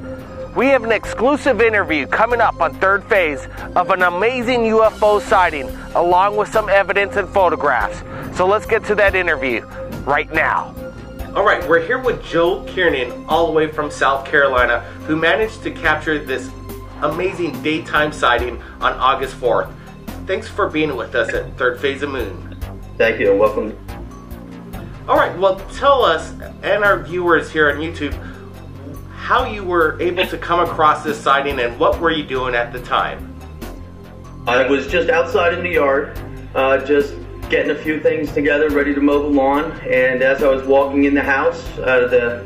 Speaker 3: We have an exclusive interview coming up on Third Phase of an amazing UFO sighting, along with some evidence and photographs. So let's get to that interview right now. Alright, we're here with Joe Kiernan, all the way from South Carolina, who managed to capture this amazing daytime sighting on August 4th. Thanks for being with us at Third Phase of Moon.
Speaker 4: Thank you, welcome.
Speaker 3: Alright, well tell us and our viewers here on YouTube how you were able to come across this sighting and what were you doing at the time?
Speaker 4: I was just outside in the yard, just getting a few things together, ready to mow the lawn, and as I was walking in the house, out of the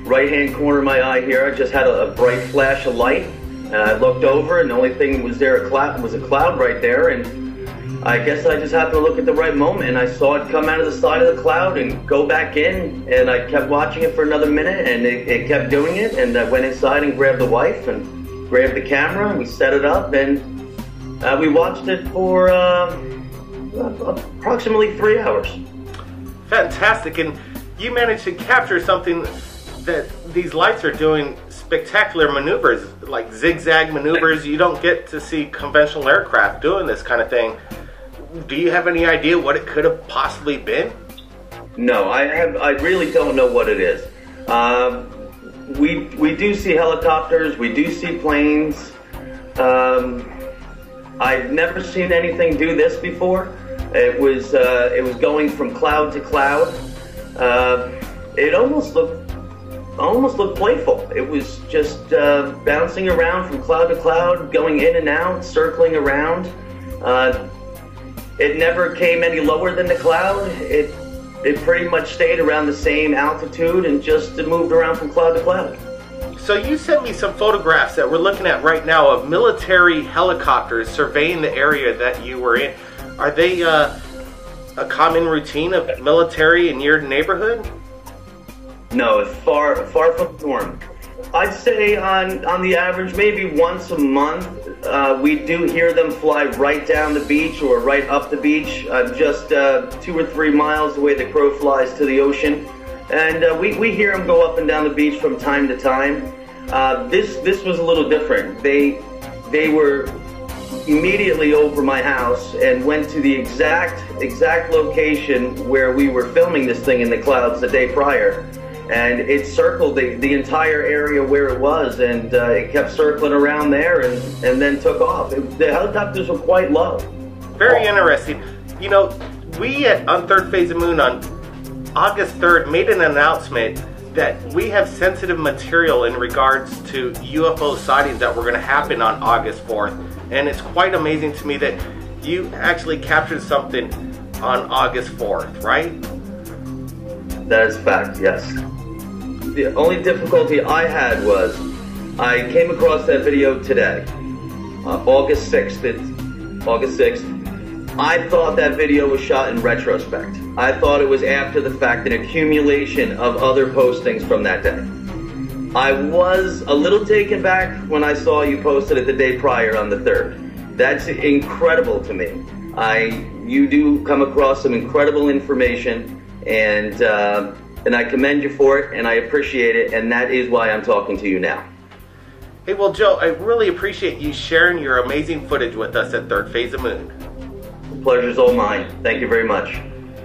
Speaker 4: right-hand corner of my eye here, I just had a bright flash of light, and I looked over, and the only thing was there was a cloud right there, and I guess I just happened to look at the right moment, and I saw it come out of the side of the cloud and go back in, and I kept watching it for another minute, and it kept doing it, and I went inside and grabbed the wife, and grabbed the camera, and we set it up, and we watched it for approximately 3 hours.
Speaker 3: Fantastic, and you managed to capture something that these lights are doing spectacular maneuvers, like zigzag maneuvers. You don't get to see conventional aircraft doing this kind of thing. Do you have any idea what it could have possibly been?
Speaker 4: No, I really don't know what it is. We do see helicopters, we do see planes. I've never seen anything do this before. It was going from cloud to cloud. It almost looked playful. It was just bouncing around from cloud to cloud, going in and out, circling around. It never came any lower than the cloud. It pretty much stayed around the same altitude and just moved around from cloud to cloud.
Speaker 3: So you sent me some photographs that we're looking at right now of military helicopters surveying the area that you were in. Are they a common routine of military in your neighborhood?
Speaker 4: No, it's far from the norm. I'd say on the average, maybe once a month, we do hear them fly right down the beach or right up the beach, just 2 or 3 miles the way the crow flies to the ocean. And we hear them go up and down the beach from time to time. This was a little different. They were immediately over my house and went to the exact location where we were filming this thing in the clouds the day prior. And it circled the entire area where it was, and it kept circling around there and then took off. The helicopters were quite low.
Speaker 3: Very interesting. You know, we on Third Phase of Moon on August 3rd made an announcement that we have sensitive material in regards to UFO sightings that were going to happen on August 4th. And it's quite amazing to me that you actually captured something on August 4th, right?
Speaker 4: That is fact, yes. The only difficulty I had was I came across that video today, August 6th. August 6th. I thought that video was shot in retrospect. I thought it was after the fact, an accumulation of other postings from that day. I was a little taken back when I saw you posted it the day prior on the 3rd. That's incredible to me. You do come across some incredible information, and I commend you for it, and I appreciate it, and that is why I'm talking to you now.
Speaker 3: Hey, well, Joe, I really appreciate you sharing your amazing footage with us at Third Phase of Moon.
Speaker 4: The pleasure's all mine. Thank you very much.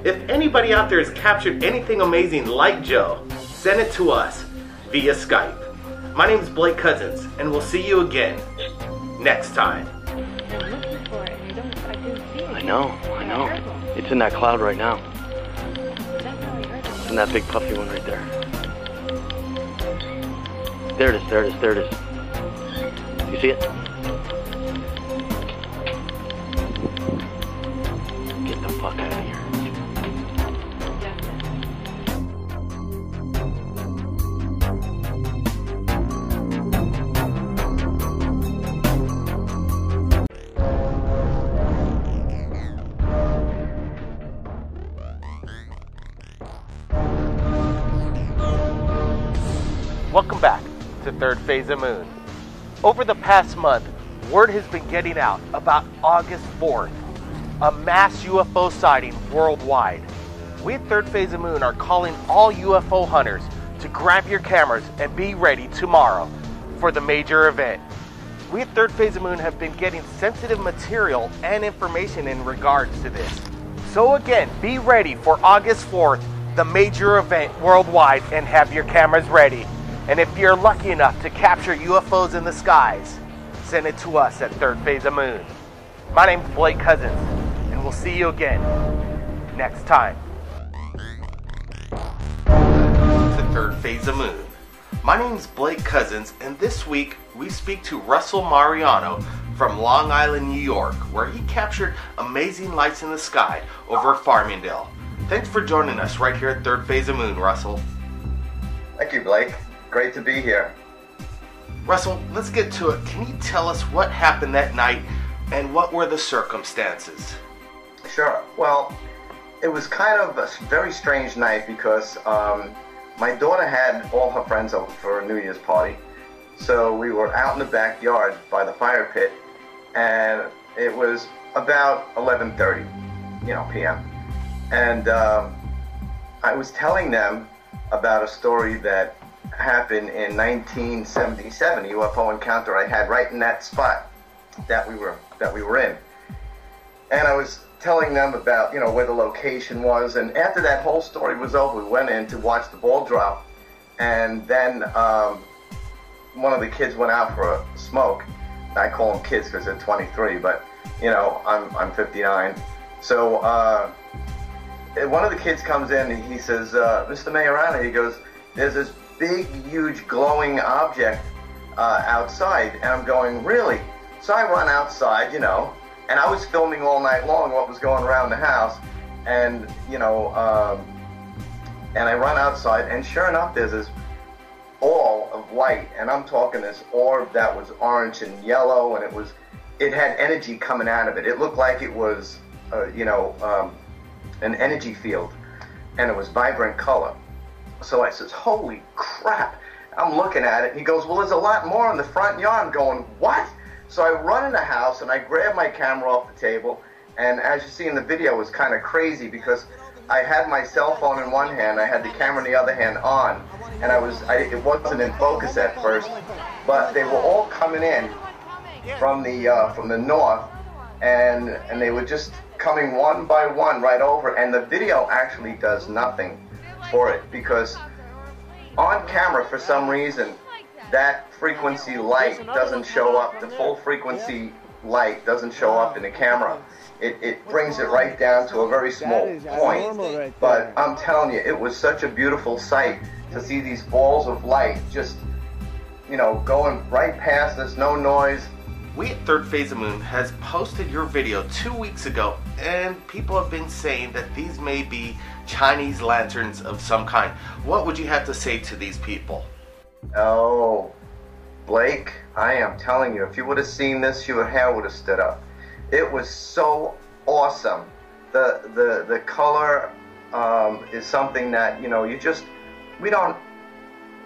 Speaker 3: If anybody out there has captured anything amazing like Joe, send it to us via Skype. My name is Blake Cousins, and we'll see you again next time.
Speaker 22: I know. It's in that cloud right now. It's in that big puffy one right there. There it is. You see it? Get the fuck out of here.
Speaker 3: Welcome back to Third Phase of Moon. Over the past month, word has been getting out about August 4th, a mass UFO sighting worldwide. We at Third Phase of Moon are calling all UFO hunters to grab your cameras and be ready tomorrow for the major event. We at Third Phase of Moon have been getting sensitive material and information in regards to this. So again, be ready for August 4th, the major event worldwide, and have your cameras ready. And if you're lucky enough to capture UFOs in the skies, send it to us at Third Phase of Moon. My name's Blake Cousins, and we'll see you again next time. To Third Phase of Moon. My name's Blake Cousins, and this week we speak to Russell Mariano from Long Island, New York, where he captured amazing lights in the sky over Farmingdale. Thanks for joining us right here at Third Phase of Moon, Russell.
Speaker 5: Thank you, Blake. Great to be here.
Speaker 3: Russell, let's get to it. Can you tell us what happened that night and what were the circumstances?
Speaker 5: Sure. Well, it was kind of a very strange night because my daughter had all her friends over for a New Year's party. So we were out in the backyard by the fire pit, and it was about 11:30, p.m. And I was telling them about a story that happened in 1977, a UFO encounter I had right in that spot that we were in. And I was telling them about, where the location was. And after that whole story was over, we went in to watch the ball drop. And then one of the kids went out for a smoke. I call them kids because they're 23, but, I'm 59. So one of the kids comes in and he says, Mr. Majorana, he goes, there's this big, huge, glowing object outside. And I'm going, really? So I run outside, and I was filming all night long what was going around the house. And, and I run outside, and sure enough, there's this ball of light. And I'm talking this orb that was orange and yellow, and it had energy coming out of it. It looked like it was, an energy field, and it was vibrant color. So I says, holy crap. I'm looking at it, and he goes, well, there's a lot more in the front yard. I'm going, what? So I run in the house, and I grab my camera off the table, and as you see in the video, it was kind of crazy because I had my cell phone in one hand, I had the camera in the other hand on, and it wasn't in focus at first, but they were all coming in from the north, and they were just coming one by one right over, and the video actually does nothing for it because on camera, for some reason, that frequency light doesn't show up. The full frequency light doesn't show up in the camera. It brings it right down to a very small point. But I'm telling you, it was such a beautiful sight to see these balls of light just, going right past us, no noise.
Speaker 3: We at Third Phase of Moon has posted your video 2 weeks ago, and people have been saying that these may be Chinese lanterns of some kind. What would you have to say to these people?
Speaker 5: Oh, Blake, I am telling you, if you would have seen this, your hair would have stood up. It was so awesome. The color is something that,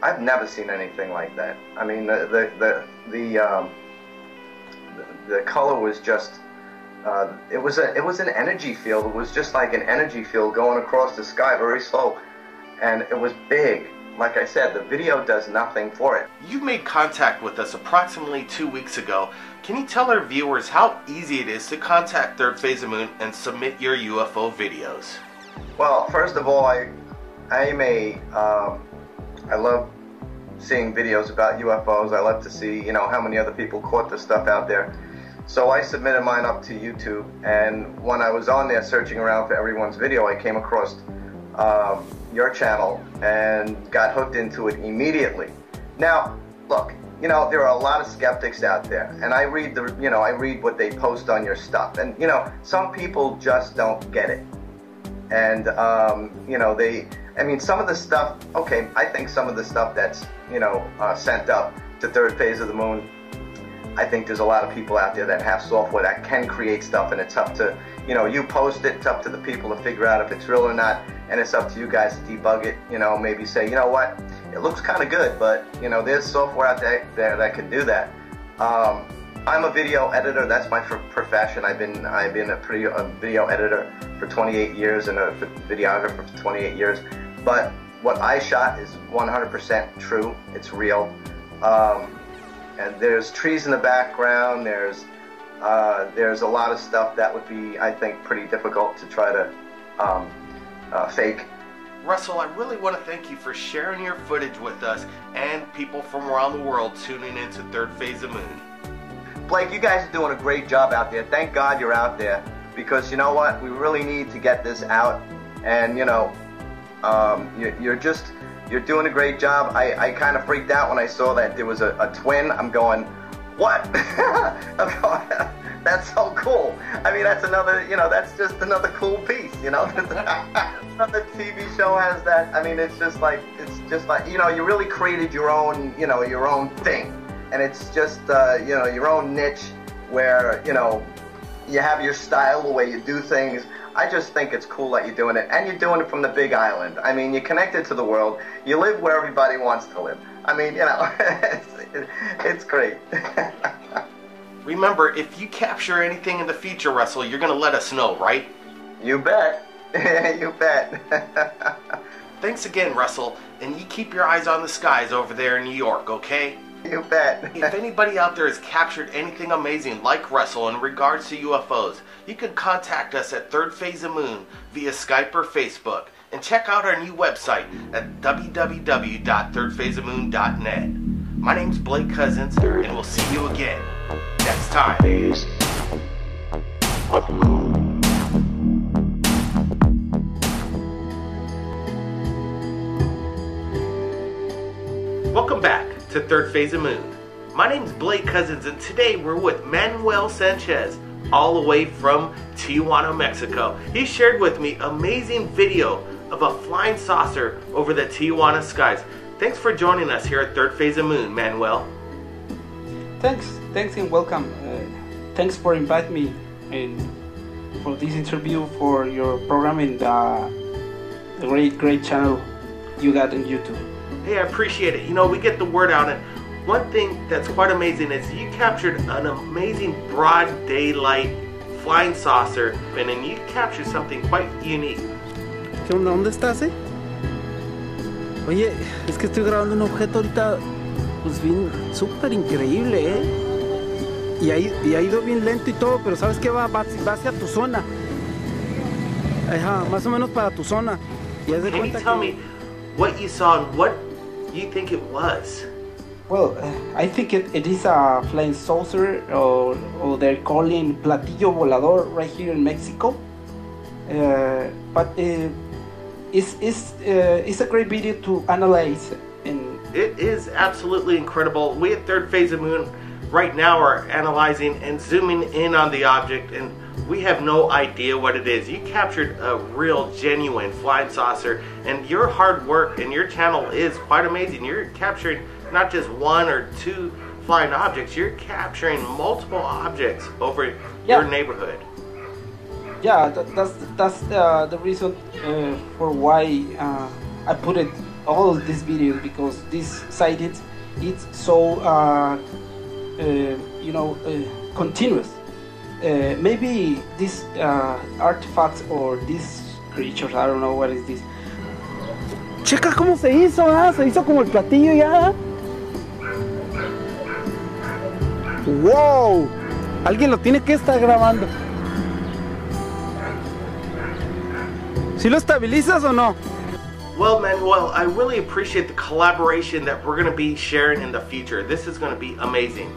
Speaker 5: I've never seen anything like that. I mean, the color was just, it was an energy field. It was just like an energy field going across the sky very slow, and it was big. Like I said, the video does nothing for it.
Speaker 3: You made contact with us approximately 2 weeks ago. Can you tell our viewers how easy it is to contact Third Phase of Moon and submit your UFO videos?
Speaker 5: Well, first of all, I love seeing videos about UFOs. I love to see, how many other people caught the stuff out there. So I submitted mine up to YouTube, and when I was on there searching around for everyone's video, I came across your channel and got hooked into it immediately. Now, look, there are a lot of skeptics out there, and I read I read what they post on your stuff, and some people just don't get it, and some of the stuff, okay, I think some of the stuff that's sent up to Third Phase of the Moon, I think there's a lot of people out there that have software that can create stuff, and it's up to, you post it, it's up to the people to figure out if it's real or not, and it's up to you guys to debug it, maybe say, you know what, it looks kind of good, but, there's software out there that can do that. I'm a video editor, that's my profession. I've been a video editor for 28 years and a videographer for 28 years, but what I shot is 100% true, it's real. And there's trees in the background, there's a lot of stuff that would be, I think, pretty difficult to try to fake.
Speaker 3: Russell, I really want to thank you for sharing your footage with us and people from around the world tuning into Third Phase of Moon.
Speaker 5: Blake, you guys are doing a great job out there. Thank God you're out there, because you know what? We really need to get this out, and you're doing a great job. I kind of freaked out when I saw that there was a twin. I'm going,
Speaker 3: What? That's so cool. I mean, that's another, that's just another cool piece, Another TV show has that. I mean, it's just like, you really created your own, your own thing. And it's just, your own niche where, you have your style, the way you do things. I just think it's cool that you're doing it. And you're doing it from the big island. I mean, you're connected to the world. You live where everybody wants to live. I mean, it's great. Remember, if you capture anything in the future, Russell, you're going to let us know, right? You bet. You bet. Thanks again, Russell. And you keep your eyes on the skies over there in New York, okay? You bet. If anybody out there has captured anything amazing like Russell in regards to UFOs, you can contact us at Third Phase of Moon via Skype or Facebook. And check out our new website at www.thirdphaseofmoon.net. My name's Blake Cousins, and we'll see you again next time. Welcome back to Third Phase of Moon. My name's Blake Cousins, and today we're with Manuel Sanchez, all the way from Tijuana, Mexico. He shared with me amazing video of a flying saucer over the Tijuana skies. Thanks for joining us here at Third Phase of Moon, Manuel.
Speaker 6: Thanks and welcome. Thanks for inviting me for this interview for your program and the great channel you got on YouTube.
Speaker 3: Hey, I appreciate it. We get the word out, and one thing that's quite amazing is you captured an amazing broad daylight flying saucer, and then you captured something quite unique.
Speaker 6: ¿Qué onda? ¿Dónde estás, Oye, es que estoy grabando un objeto ahorita, pues bien, súper increíble, Y ha ido bien lento y todo, pero ¿sabes qué? Va hacia tu zona. Ajá, más o menos para tu zona. Y haz de
Speaker 3: Can you
Speaker 6: cuenta
Speaker 3: tell
Speaker 6: que...
Speaker 3: me what you saw and what you think it was?
Speaker 6: Well, I think it is a flying saucer, or they're calling platillo volador right here in Mexico. But it's a great video to analyze. And
Speaker 3: it is absolutely incredible. We at Third Phase of Moon right now are analyzing and zooming in on the object, and we have no idea what it is. You captured a real, genuine flying saucer, and your hard work and your channel is quite amazing. You're capturing not just one or two flying objects, you're capturing multiple objects over your neighborhood.
Speaker 6: Yeah, that's the reason for why I put it all of these videos, because this sighting it's so continuous. Maybe these artifacts or these creatures, I don't know what is this. Checa cómo se hizo, se hizo como el platillo ya. Wow, alguien lo tiene que estar grabando. ¿Sí lo estabilizas o no?
Speaker 3: Well, Manuel, I really appreciate the collaboration that we're going to be sharing in the future. This is going to be amazing.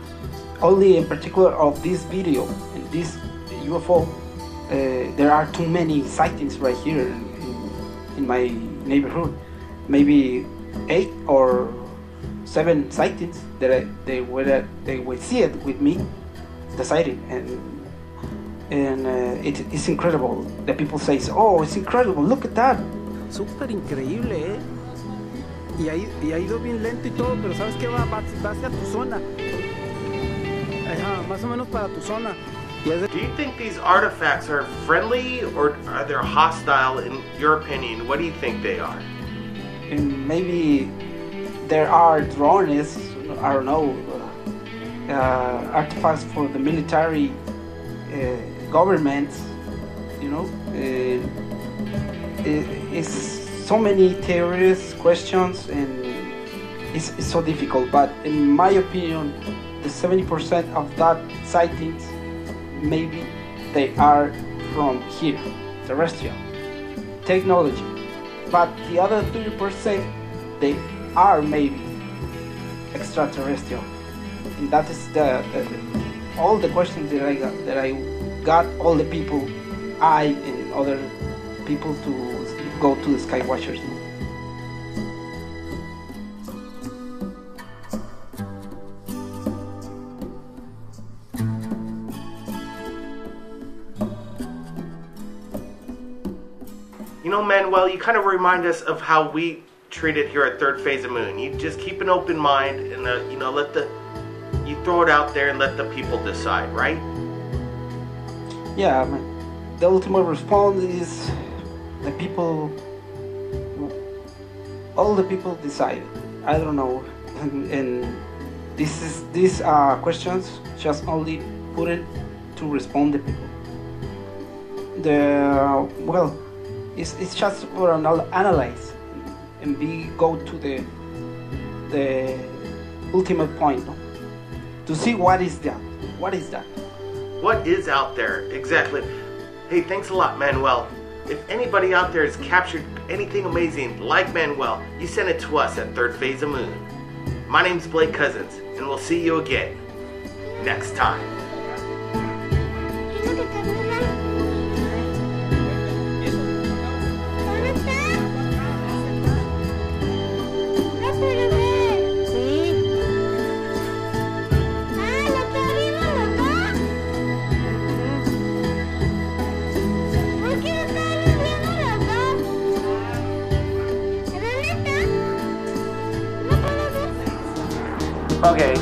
Speaker 6: Only in particular of this video and this UFO, there are too many sightings right here in my neighborhood. Maybe 8 or 7 sightings that they will see it with me, the sighting, and it's incredible. The people say, "Oh, it's incredible! Look at that!" Súper increíble, Y ha ido bien lento y todo, pero sabes que va hacia tu zona. Ajá, más o menos para tu zona.
Speaker 3: Do you think these artifacts are friendly or are they hostile in your opinion? What do you think they are?
Speaker 6: And maybe there are drones, I don't know, artifacts for the military governments, you know. It's so many theories, questions, and it's so difficult. But in my opinion, the 70% of that sightings, maybe they are from here, terrestrial technology. But the other 30%, they are maybe extraterrestrial. And that is all the questions that I got all the people, I and other people to go to the Sky Watchers.
Speaker 3: know, Manuel, you kind of remind us of how we treat it here at Third Phase of Moon. You just keep an open mind and, you know, you throw it out there and let the people decide, right?
Speaker 6: Yeah, the ultimate response is the people, all the people decide. I don't know, and these questions just only put it to respond the people. It's just for an analyze and go to the ultimate point, no? To see what is that. What is that?
Speaker 3: What is out there? Exactly. Hey, thanks a lot, Manuel. If anybody out there has captured anything amazing like Manuel, you send it to us at Third Phase of Moon. My name's Blake Cousins, and we'll see you again next time.
Speaker 8: Okay,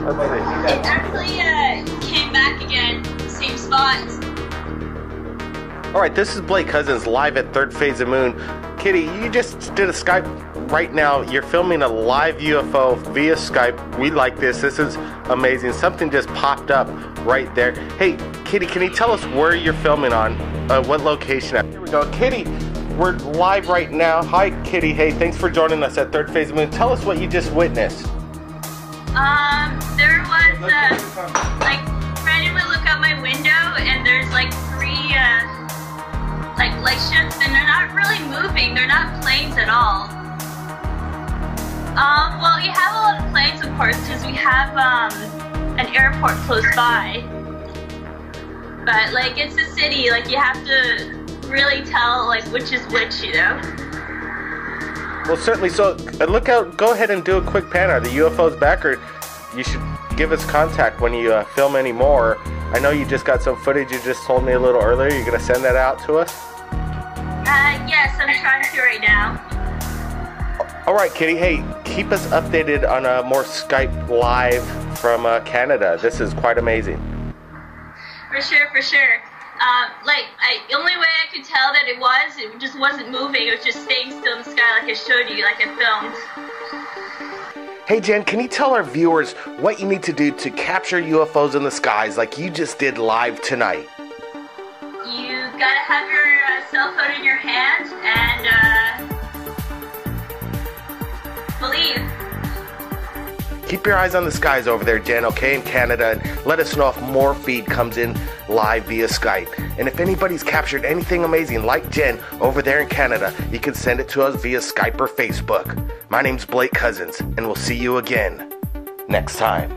Speaker 8: let's see.
Speaker 20: It actually came back again, same spot.
Speaker 3: Alright, this is Blake Cousins live at Third Phase of Moon. Kitty, you just did a Skype right now. You're filming a live UFO via Skype. We like this. This is amazing. Something just popped up right there. Hey, Kitty, can you tell us where you're filming on? What location? Here we go. Kitty, we're live right now. Hi, Kitty. Hey, thanks for joining us at Third Phase of Moon. Tell us what you just witnessed.
Speaker 20: There was, like, randomly look out my window, and there's, like, 3, like ships, and they're not really moving. They're not planes at all. Well, you have a lot of planes, of course, because we have, an airport close by. But, like, it's a city. Like, you have to really tell, like, which is which, you know?
Speaker 3: Well, certainly. So, look out. Go ahead and do a quick pan. Are the UFOs back, or you should give us contact when you film any more? I know you just got some footage you just told me a little earlier. You're going to send that out to us?
Speaker 20: Yes, I'm trying to right now.
Speaker 3: All right, Kitty. Hey, keep us updated on more Skype live from Canada. This is quite amazing.
Speaker 20: For sure, for sure. The only way I could tell that it just wasn't moving. It was just staying still in the sky like I showed you, like I filmed.
Speaker 3: Hey, Jen, can you tell our viewers what you need to do to capture UFOs in the skies like you just did live tonight?
Speaker 20: You gotta have your cell phone in your hand and, believe.
Speaker 3: Keep your eyes on the skies over there, Jen, okay, in Canada, and let us know if more feed comes in live via Skype. And if anybody's captured anything amazing like Jen over there in Canada, you can send it to us via Skype or Facebook. My name's Blake Cousins, and we'll see you again next time.